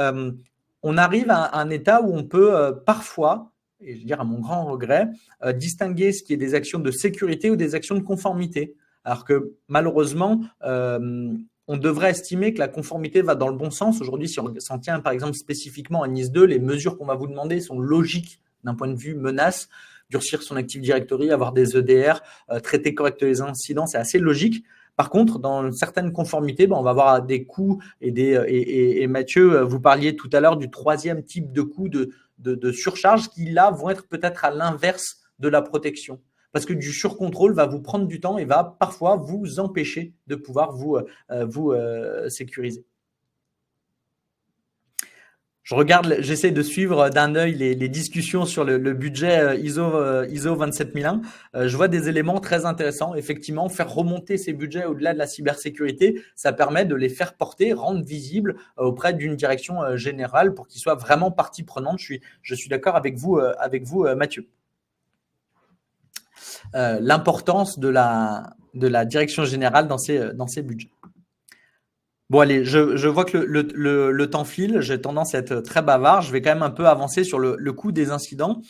on arrive à un état où on peut parfois, et je veux dire à mon grand regret, distinguer ce qui est des actions de sécurité ou des actions de conformité. Alors que malheureusement, on devrait estimer que la conformité va dans le bon sens. Aujourd'hui, si on s'en tient par exemple spécifiquement à NIS 2, les mesures qu'on va vous demander sont logiques d'un point de vue menace. Durcir son Active Directory, avoir des EDR, traiter correctement les incidents, c'est assez logique. Par contre, dans certaines conformités, on va avoir des coûts et Mathieu, vous parliez tout à l'heure du 3e type de coût de surcharge qui, là, vont être peut-être à l'inverse de la protection. Parce que du surcontrôle va vous prendre du temps et va parfois vous empêcher de pouvoir vous sécuriser. J'essaie de suivre d'un œil les discussions sur le budget ISO 27001. Je vois des éléments très intéressants. Effectivement, faire remonter ces budgets au-delà de la cybersécurité, ça permet de les faire porter, rendre visibles auprès d'une direction générale pour qu'ils soient vraiment partie prenante. Je suis d'accord avec vous, Mathieu. L'importance de la direction générale dans ces budgets. Bon, allez, je vois que le temps file. J'ai tendance à être très bavard. Je vais quand même un peu avancer sur le coût des incidents.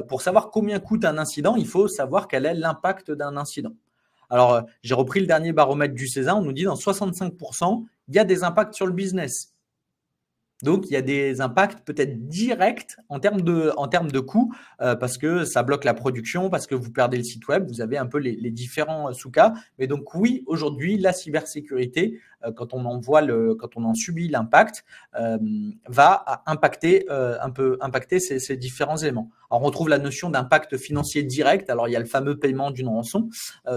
Pour savoir combien coûte un incident, il faut savoir quel est l'impact d'un incident. Alors, j'ai repris le dernier baromètre du CESA. On nous dit dans 65%, il y a des impacts sur le business. Donc, il y a des impacts peut-être directs en termes de coûts, parce que ça bloque la production, parce que vous perdez le site web. Vous avez un peu les différents sous-cas. Mais donc, oui, aujourd'hui, la cybersécurité, quand on en subit l'impact, va impacter ces différents éléments. Alors, on retrouve la notion d'impact financier direct. Alors, il y a le fameux paiement d'une rançon,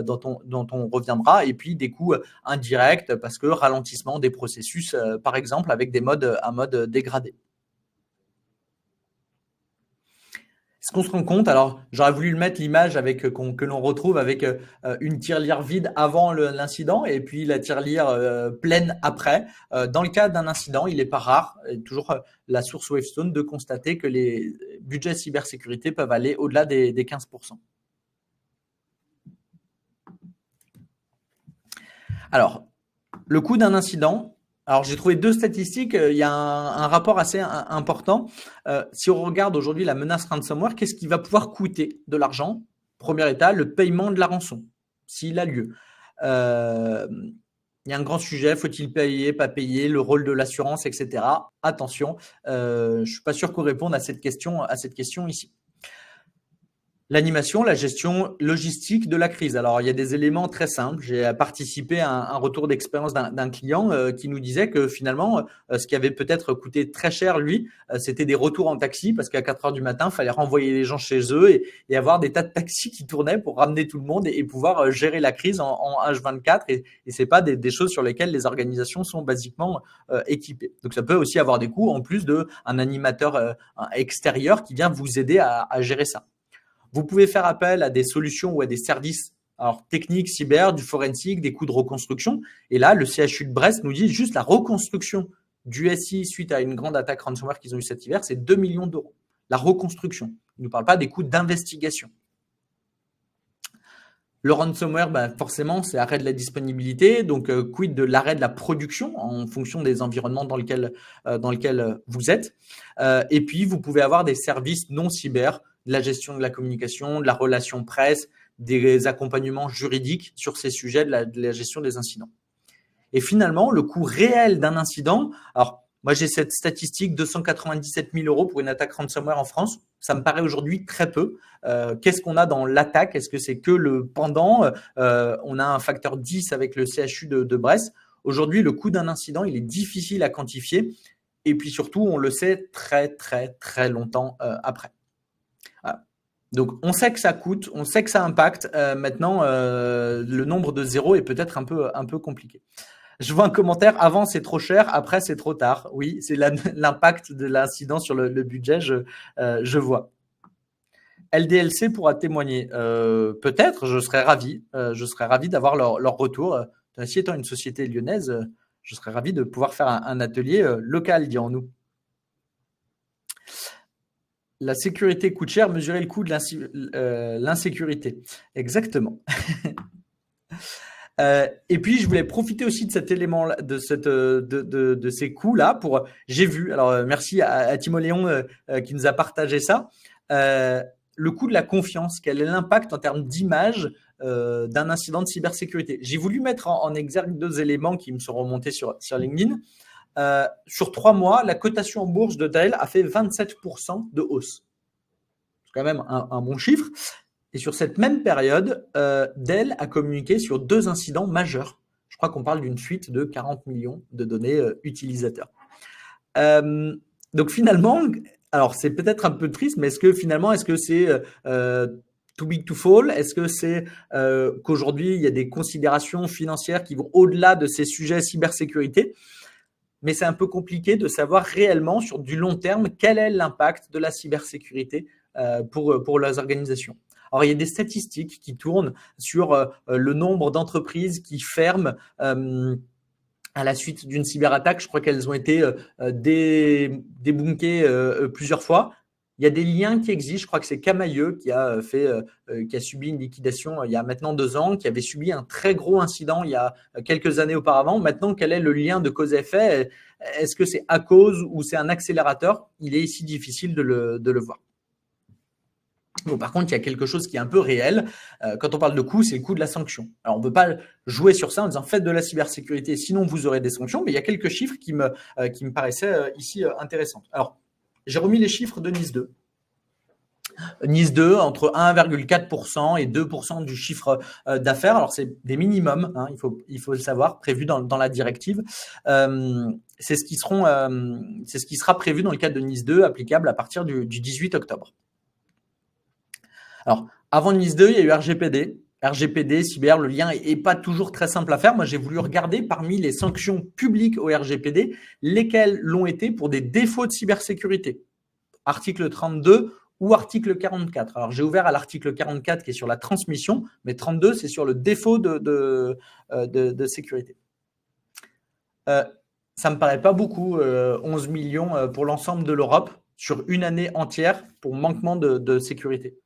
dont on reviendra, et puis des coûts indirects, parce que ralentissement des processus, par exemple, avec un mode dégradé. Ce qu'on se rend compte, alors j'aurais voulu le mettre l'image avec que l'on retrouve avec une tirelire vide avant l'incident et puis la tirelire pleine après. Dans le cas d'un incident, il n'est pas rare, et toujours la source Wavestone, de constater que les budgets cybersécurité peuvent aller au-delà des 15%. Alors, le coût d'un incident. Alors, j'ai trouvé deux statistiques. Il y a un rapport assez important. Si on regarde aujourd'hui la menace ransomware, qu'est-ce qui va pouvoir coûter de l'argent? Premier état, le paiement de la rançon, s'il a lieu. Il y a un grand sujet, faut-il payer, pas payer, le rôle de l'assurance, etc. Attention, je ne suis pas sûr qu'on réponde à cette question ici. L'animation, la gestion logistique de la crise. Alors, il y a des éléments très simples. J'ai participé à un retour d'expérience d'un client qui nous disait que finalement, ce qui avait peut-être coûté très cher, lui, c'était des retours en taxi parce qu'à 4 heures du matin, il fallait renvoyer les gens chez eux et avoir des tas de taxis qui tournaient pour ramener tout le monde et pouvoir gérer la crise en H24. Et c'est pas des choses sur lesquelles les organisations sont basiquement équipées. Donc, ça peut aussi avoir des coûts en plus d'un animateur extérieur qui vient vous aider à gérer ça. Vous pouvez faire appel à des solutions ou à des services techniques, cyber, du forensique, des coûts de reconstruction. Et là, le CHU de Brest nous dit juste la reconstruction du SI suite à une grande attaque ransomware qu'ils ont eu cet hiver, c'est 2 millions d'euros. La reconstruction. Il ne nous parle pas des coûts d'investigation. Le ransomware, forcément, c'est arrêt de la disponibilité. Donc, quid de l'arrêt de la production en fonction des environnements dans lesquels vous êtes. Et puis, vous pouvez avoir des services non cyber, de la gestion de la communication, de la relation presse, des accompagnements juridiques sur ces sujets de la gestion des incidents. Et finalement, le coût réel d'un incident, alors moi j'ai cette statistique, 297 000 euros pour une attaque ransomware en France, ça me paraît aujourd'hui très peu. Qu'est-ce qu'on a dans l'attaque? Est-ce que c'est que le pendant? On a un facteur 10 avec le CHU de Brest. Aujourd'hui, le coût d'un incident, il est difficile à quantifier. Et puis surtout, on le sait très, très, très longtemps après. Voilà. Donc, on sait que ça coûte, on sait que ça impacte. Maintenant, le nombre de zéros est peut-être un peu compliqué. Je vois un commentaire, avant c'est trop cher, après c'est trop tard. Oui, c'est l'impact de l'incident sur le budget, je vois. LDLC pourra témoigner. Peut-être, je serais ravi d'avoir leur retour. Si étant une société lyonnaise, je serais ravi de pouvoir faire un atelier local, dirons-nous. La sécurité coûte cher, mesurer le coût de l'insécurité. Exactement. Et puis, je voulais profiter aussi de cet élément, de ces coûts-là pour. J'ai vu. Alors, merci à Timo Léon qui nous a partagé ça. Le coût de la confiance. Quel est l'impact en termes d'image d'un incident de cybersécurité? J'ai voulu mettre en exergue deux éléments qui me sont remontés sur LinkedIn. Sur 3 mois, la cotation en bourse de Dell a fait 27% de hausse. C'est quand même un bon chiffre. Et sur cette même période, Dell a communiqué sur 2 incidents majeurs. Je crois qu'on parle d'une fuite de 40 millions de données utilisateurs. Donc finalement, alors c'est peut-être un peu triste, mais est-ce que c'est too big to fall? Est-ce que c'est qu'aujourd'hui, il y a des considérations financières qui vont au-delà de ces sujets cybersécurité? Mais c'est un peu compliqué de savoir réellement sur du long terme quel est l'impact de la cybersécurité pour les organisations. Alors, il y a des statistiques qui tournent sur le nombre d'entreprises qui ferment à la suite d'une cyberattaque. Je crois qu'elles ont été débunkées plusieurs fois. Il y a des liens qui existent. Je crois que c'est Camailleux qui a subi une liquidation il y a maintenant 2 ans, qui avait subi un très gros incident il y a quelques années auparavant. Maintenant, quel est le lien de cause à effet? Est-ce que c'est à cause ou c'est un accélérateur? Il est ici difficile de le voir. Bon, par contre, il y a quelque chose qui est un peu réel. Quand on parle de coût, c'est le coût de la sanction. Alors, on ne peut pas jouer sur ça en disant faites de la cybersécurité, sinon vous aurez des sanctions. Mais il y a quelques chiffres qui me paraissaient ici intéressants. Alors, j'ai remis les chiffres de Nice 2. Nice 2, entre 1,4% et 2% du chiffre d'affaires. Alors, c'est des minimums, hein, il faut le savoir, prévu dans la directive. C'est ce qui sera prévu dans le cadre de Nice 2, applicable à partir du 18 octobre. Alors, avant Nice 2, il y a eu RGPD. RGPD, cyber, le lien est pas toujours très simple à faire. Moi, j'ai voulu regarder parmi les sanctions publiques au RGPD, lesquelles l'ont été pour des défauts de cybersécurité. Article 32 ou article 44. Alors, j'ai ouvert à l'article 44 qui est sur la transmission, mais 32, c'est sur le défaut de sécurité. Ça me paraît pas beaucoup, 11 millions pour l'ensemble de l'Europe sur une année entière pour manquement de sécurité.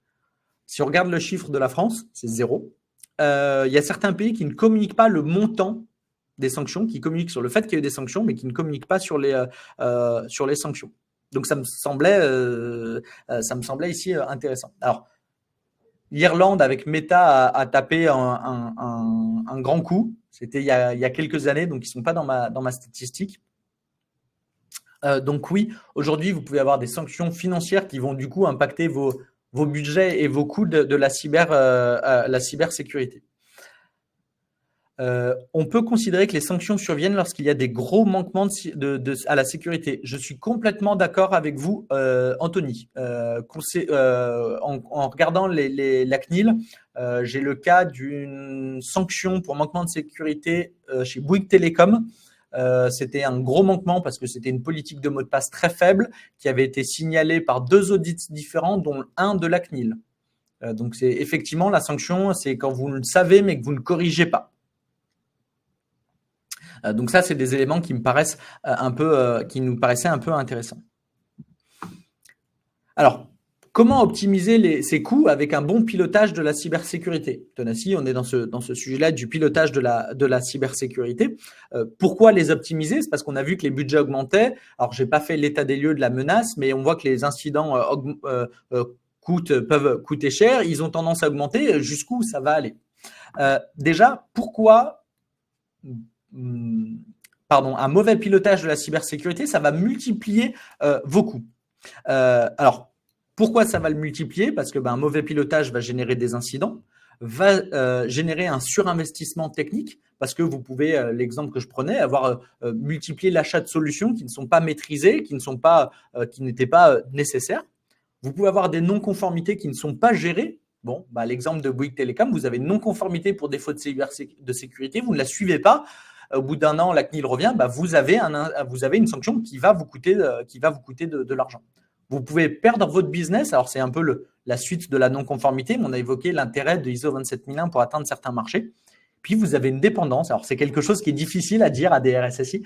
Si on regarde le chiffre de la France, c'est 0. Il y a certains pays qui ne communiquent pas le montant des sanctions, qui communiquent sur le fait qu'il y a eu des sanctions, mais qui ne communiquent pas sur les sanctions. Donc, ça me semblait ici intéressant. Alors, l'Irlande, avec Meta, a tapé un grand coup. C'était il y a quelques années, donc ils ne sont pas dans ma statistique. Donc oui, aujourd'hui, vous pouvez avoir des sanctions financières qui vont du coup impacter vos budgets et vos coûts de la cybersécurité. On peut considérer que les sanctions surviennent lorsqu'il y a des gros manquements à la sécurité. Je suis complètement d'accord avec vous, Anthony. En regardant la CNIL, j'ai le cas d'une sanction pour manquement de sécurité chez Bouygues Télécom. C'était un gros manquement parce que c'était une politique de mot de passe très faible qui avait été signalée par 2 audits différents, dont un de la CNIL. Donc, c'est effectivement la sanction, c'est quand vous le savez mais que vous ne corrigez pas. Donc ça, c'est des éléments qui me paraissent qui nous paraissaient un peu intéressants. Alors, comment optimiser ces coûts avec un bon pilotage de la cybersécurité? Tonassi, on est dans ce sujet-là du pilotage de la cybersécurité. Pourquoi les optimiser? C'est parce qu'on a vu que les budgets augmentaient. Alors, j'ai pas fait l'état des lieux de la menace, mais on voit que les incidents peuvent coûter cher. Ils ont tendance à augmenter. Jusqu'où ça va aller? Déjà, pourquoi un mauvais pilotage de la cybersécurité, ça va multiplier vos coûts. Alors, pourquoi ça va le multiplier? Parce que un mauvais pilotage va générer des incidents, va générer un surinvestissement technique, parce que vous pouvez, l'exemple que je prenais, avoir multiplié l'achat de solutions qui ne sont pas maîtrisées, qui n'étaient pas nécessaires. Vous pouvez avoir des non-conformités qui ne sont pas gérées. Bon, l'exemple de Bouygues Télécom, vous avez une non-conformité pour défaut de sécurité, vous ne la suivez pas. Au bout d'un an, la CNIL revient, vous avez une sanction qui va vous coûter de l'argent. Vous pouvez perdre votre business. Alors, c'est un peu la suite de la non-conformité, mais on a évoqué l'intérêt de ISO 27001 pour atteindre certains marchés. Puis, vous avez une dépendance. Alors, c'est quelque chose qui est difficile à dire à des RSSI,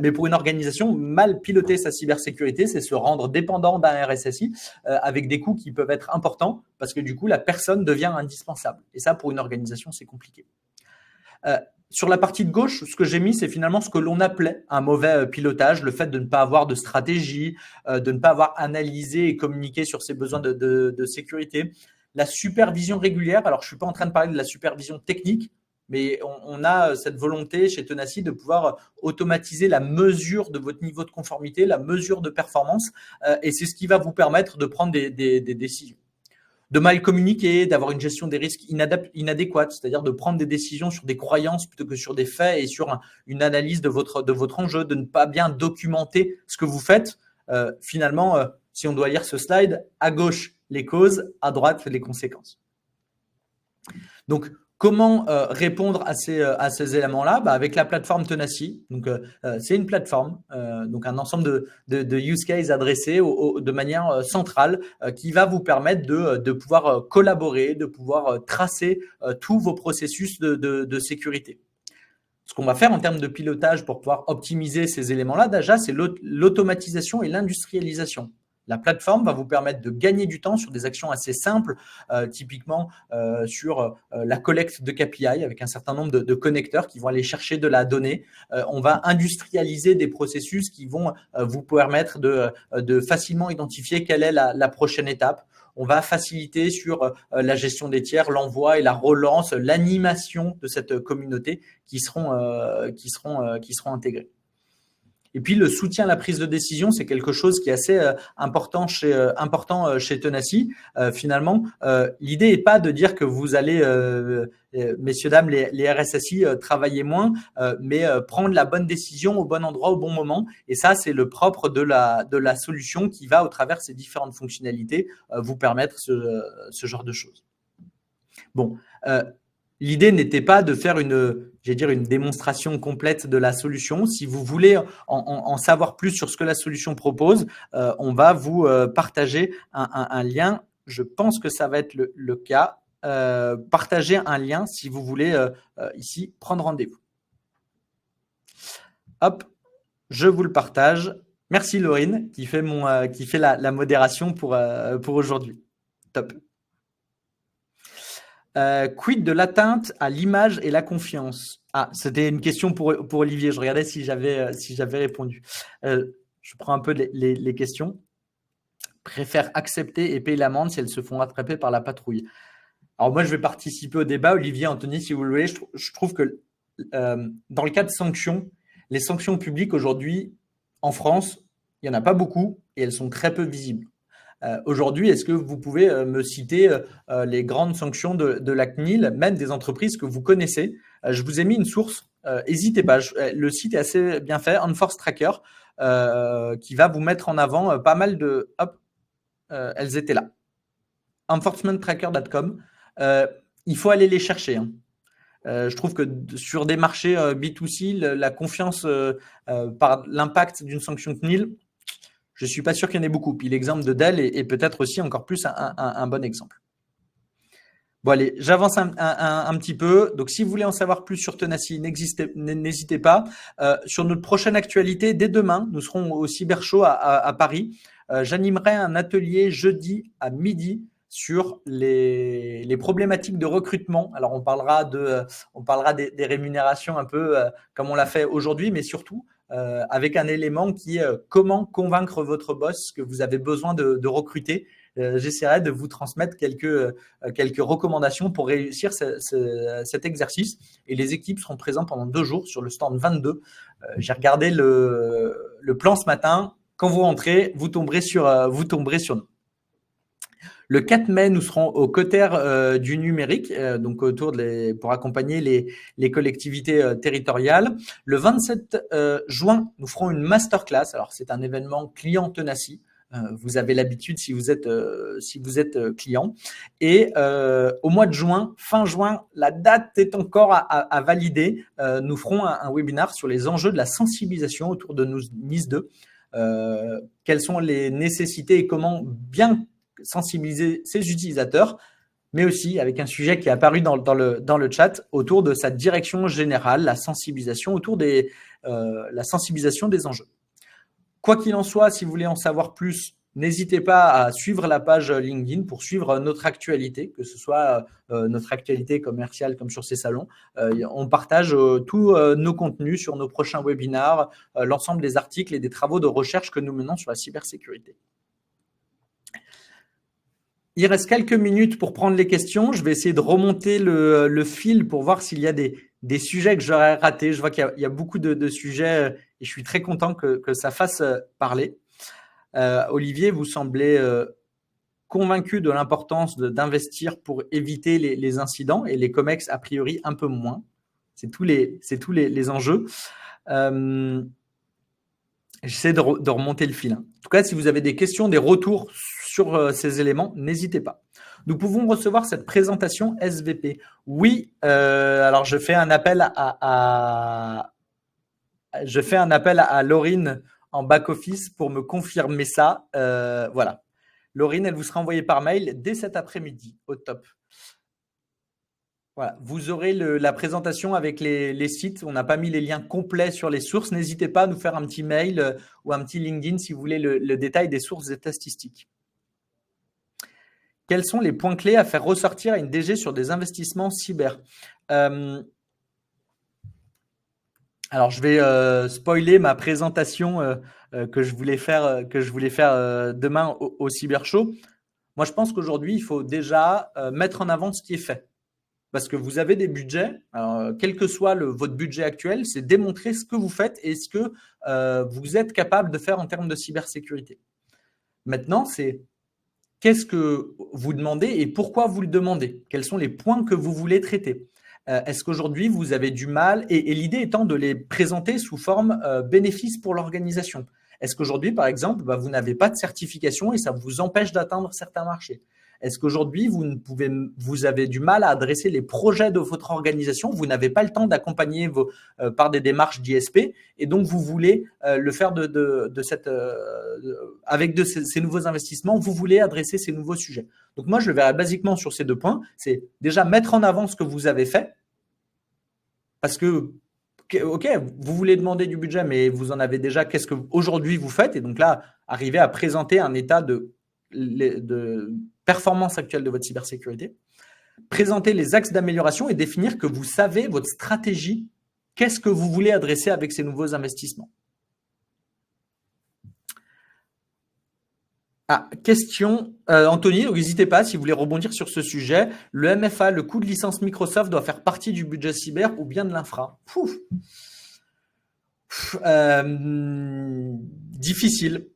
mais pour une organisation, mal piloter sa cybersécurité, c'est se rendre dépendant d'un RSSI avec des coûts qui peuvent être importants parce que du coup, la personne devient indispensable. Et ça, pour une organisation, c'est compliqué. Sur la partie de gauche, ce que j'ai mis, c'est finalement ce que l'on appelait un mauvais pilotage, le fait de ne pas avoir de stratégie, de ne pas avoir analysé et communiqué sur ses besoins de sécurité. La supervision régulière, alors je ne suis pas en train de parler de la supervision technique, mais on a cette volonté chez Tonassi de pouvoir automatiser la mesure de votre niveau de conformité, la mesure de performance, et c'est ce qui va vous permettre de prendre des décisions. De mal communiquer, d'avoir une gestion des risques inadéquate, c'est-à-dire de prendre des décisions sur des croyances plutôt que sur des faits et sur une analyse de votre enjeu, de ne pas bien documenter ce que vous faites. Finalement, si on doit lire ce slide, à gauche, les causes, à droite, les conséquences. Donc, comment répondre à ces éléments-là? Avec la plateforme Tonassi. Donc, c'est une plateforme, donc un ensemble de use cases adressés de manière centrale qui va vous permettre de pouvoir collaborer, de pouvoir tracer tous vos processus de sécurité. Ce qu'on va faire en termes de pilotage pour pouvoir optimiser ces éléments-là, déjà, c'est l'automatisation et l'industrialisation. La plateforme va vous permettre de gagner du temps sur des actions assez simples, typiquement sur la collecte de KPI avec un certain nombre de connecteurs qui vont aller chercher de la donnée. On va industrialiser des processus qui vont vous permettre de facilement identifier quelle est la prochaine étape. On va faciliter sur la gestion des tiers, l'envoi et la relance, l'animation de cette communauté qui seront intégrés. Et puis le soutien à la prise de décision, c'est quelque chose qui est assez important chez Tenacy. Finalement, l'idée n'est pas de dire que vous allez, messieurs, dames, les RSSI, travailler moins, mais prendre la bonne décision au bon endroit, au bon moment. Et ça, c'est le propre de la solution qui va, au travers de ces différentes fonctionnalités, vous permettre ce genre de choses. Bon, l'idée n'était pas de faire une démonstration complète de la solution. Si vous voulez en savoir plus sur ce que la solution propose, on va vous partager un lien. Je pense que ça va être le cas. Partager un lien si vous voulez ici prendre rendez-vous. Hop, je vous le partage. Merci Laurine qui fait la modération pour aujourd'hui. Top. Quid de l'atteinte à l'image et la confiance? Ah, c'était une question pour Olivier. Je regardais si j'avais répondu. Je prends un peu les questions. Préfère accepter et payer l'amende si elles se font attraper par la patrouille. Alors moi, je vais participer au débat. Olivier, Anthony, si vous le voulez, je trouve que dans le cas de sanctions, les sanctions publiques aujourd'hui, en France, il n'y en a pas beaucoup et elles sont très peu visibles. Aujourd'hui, est-ce que vous pouvez me citer les grandes sanctions de la CNIL, même des entreprises que vous connaissez? Je vous ai mis une source, n'hésitez pas, le site est assez bien fait, Enforce Tracker, qui va vous mettre en avant pas mal de… Hop, elles étaient là. enforcementtracker.com. Il faut aller les chercher. Hein. Je trouve que sur des marchés B2C, la confiance par l'impact d'une sanction CNIL, je ne suis pas sûr qu'il y en ait beaucoup. Puis l'exemple de Dell est peut-être aussi encore plus un bon exemple. Bon, allez, j'avance un petit peu. Donc, si vous voulez en savoir plus sur Tenacy, n'hésitez pas. Sur notre prochaine actualité, dès demain, nous serons au Cyber Show à Paris. J'animerai un atelier jeudi à midi sur les problématiques de recrutement. Alors, on parlera des rémunérations un peu comme on l'a fait aujourd'hui, mais surtout avec un élément qui est comment convaincre votre boss que vous avez besoin de recruter. J'essaierai de vous transmettre quelques recommandations pour réussir cet exercice. Et les équipes seront présentes pendant 2 jours sur le stand 22. J'ai regardé le plan ce matin. Quand vous rentrez, vous tomberez sur nous. Le 4 mai, nous serons au Coter du numérique, donc pour accompagner les collectivités territoriales. Le 27 juin, nous ferons une masterclass. Alors, c'est un événement client Tenacy. Vous avez l'habitude si vous êtes client. Et au mois de juin, fin juin, la date est encore à valider. Nous ferons un webinaire sur les enjeux de la sensibilisation autour de NIS 2. Quelles sont les nécessités et comment bien sensibiliser ses utilisateurs, mais aussi avec un sujet qui est apparu dans le chat autour de sa direction générale, la sensibilisation autour la sensibilisation des enjeux. Quoi qu'il en soit, si vous voulez en savoir plus, n'hésitez pas à suivre la page LinkedIn pour suivre notre actualité, que ce soit notre actualité commerciale comme sur ces salons. On partage tous nos contenus sur nos prochains webinars, l'ensemble des articles et des travaux de recherche que nous menons sur la cybersécurité. Il reste quelques minutes pour prendre les questions. Je vais essayer de remonter le fil pour voir s'il y a des sujets que j'aurais ratés. Je vois qu'il y a beaucoup de sujets et je suis très content que ça fasse parler. Olivier, vous semblez convaincu de l'importance d'investir pour éviter les incidents et les COMEX, a priori, un peu moins. C'est tous les enjeux. J'essaie de remonter le fil. En tout cas, si vous avez des questions, des retours sur ces éléments, n'hésitez pas. Nous pouvons recevoir cette présentation SVP. Oui, alors je fais un appel à Laurine en back-office pour me confirmer ça. Voilà. Laurine, elle vous sera envoyée par mail dès cet après-midi, au top. Voilà, vous aurez la présentation avec les sites. On n'a pas mis les liens complets sur les sources. N'hésitez pas à nous faire un petit mail ou un petit LinkedIn si vous voulez le détail des sources et statistiques. Quels sont les points clés à faire ressortir à une DG sur des investissements cyber? Alors, je vais spoiler ma présentation que je voulais faire demain au Cyber Show. Moi, je pense qu'aujourd'hui, il faut déjà mettre en avant ce qui est fait. Parce que vous avez des budgets, alors, quel que soit votre budget actuel, c'est démontrer ce que vous faites et ce que vous êtes capable de faire en termes de cybersécurité. Maintenant, c'est qu'est-ce que vous demandez et pourquoi vous le demandez? Quels sont les points que vous voulez traiter? Est-ce qu'aujourd'hui, vous avez du mal, et l'idée étant de les présenter sous forme bénéfice pour l'organisation. Est-ce qu'aujourd'hui, par exemple, vous n'avez pas de certification et ça vous empêche d'atteindre certains marchés? Est-ce qu'aujourd'hui, vous avez du mal à adresser les projets de votre organisation? Vous n'avez pas le temps d'accompagner par des démarches d'ISP et donc vous voulez le faire avec ces nouveaux investissements, vous voulez adresser ces nouveaux sujets. Donc moi, je le verrai basiquement sur ces 2 points. C'est déjà mettre en avant ce que vous avez fait parce que OK, vous voulez demander du budget, mais vous en avez déjà. Qu'est-ce que aujourd'hui vous faites? Et donc là, arriver à présenter un état de performance actuelle de votre cybersécurité, présenter les axes d'amélioration et définir que vous savez votre stratégie, qu'est-ce que vous voulez adresser avec ces nouveaux investissements. Question, Anthony, n'hésitez pas si vous voulez rebondir sur ce sujet. Le MFA, le coût de licence Microsoft doit faire partie du budget cyber ou bien de l'infra? Difficile.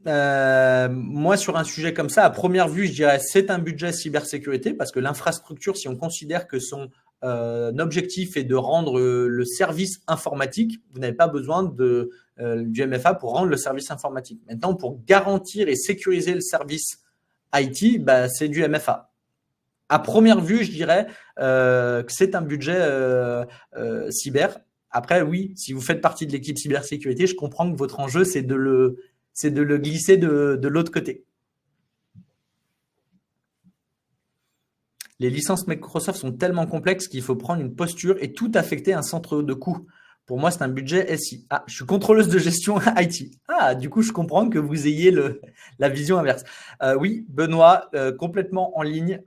Moi, sur un sujet comme ça, à première vue, je dirais c'est un budget cybersécurité parce que l'infrastructure, si on considère que son objectif est de rendre le service informatique, vous n'avez pas besoin du MFA pour rendre le service informatique. Maintenant, pour garantir et sécuriser le service IT, c'est du MFA. À première vue, je dirais que c'est un budget cyber. Après, oui, si vous faites partie de l'équipe cybersécurité, je comprends que votre enjeu, c'est de le glisser de l'autre côté. Les licences Microsoft sont tellement complexes qu'il faut prendre une posture et tout affecter un centre de coût. Pour moi, c'est un budget SI. Je suis contrôleuse de gestion IT. Du coup, je comprends que vous ayez la vision inverse. Oui, Benoît, complètement en ligne,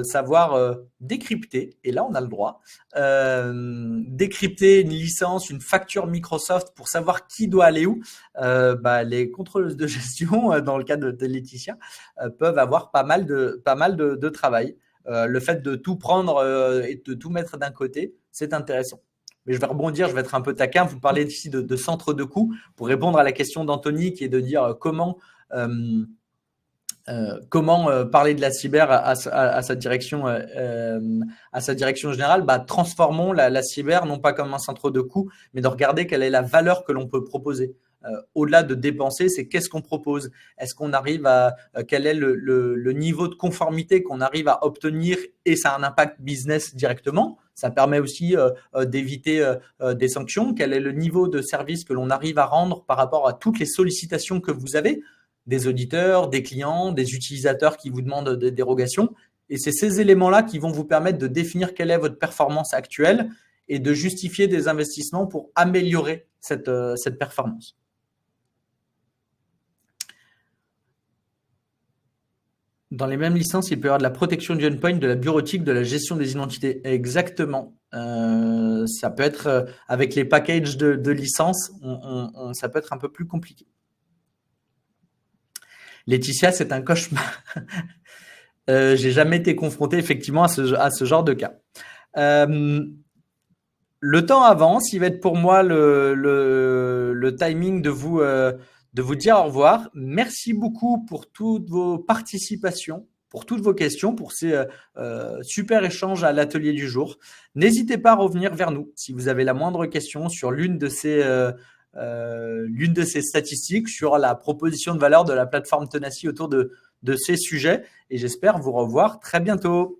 savoir décrypter, et là, on a le droit, décrypter une licence, une facture Microsoft pour savoir qui doit aller où. Les contrôleuses de gestion, dans le cas de Laetitia, peuvent avoir pas mal de travail. Le fait de tout prendre et de tout mettre d'un côté, c'est intéressant. Mais je vais rebondir, je vais être un peu taquin. Vous parlez ici de centre de coût pour répondre à la question d'Anthony qui est de dire comment parler de la cyber à sa direction générale. Transformons la cyber non pas comme un centre de coût, mais de regarder quelle est la valeur que l'on peut proposer. Au-delà de dépenser, c'est qu'est-ce qu'on propose? Est-ce qu'on arrive quel est le niveau de conformité qu'on arrive à obtenir et ça a un impact business directement? Ça permet aussi d'éviter des sanctions. Quel est le niveau de service que l'on arrive à rendre par rapport à toutes les sollicitations que vous avez des auditeurs, des clients, des utilisateurs qui vous demandent des dérogations? Et c'est ces éléments-là qui vont vous permettre de définir quelle est votre performance actuelle et de justifier des investissements pour améliorer cette performance. Dans les mêmes licences, il peut y avoir de la protection du endpoint, de la bureautique, de la gestion des identités. Exactement. Ça peut être avec les packages de licences, ça peut être un peu plus compliqué. Laetitia, c'est un cauchemar. J'ai jamais été confronté effectivement à ce genre de cas. Le temps avance, il va être pour moi le timing de vous dire au revoir. Merci beaucoup pour toutes vos participations, pour toutes vos questions, pour ces super échanges à l'atelier du jour. N'hésitez pas à revenir vers nous si vous avez la moindre question sur l'une de ces statistiques, sur la proposition de valeur de la plateforme Tenacy autour de ces sujets. Et j'espère vous revoir très bientôt.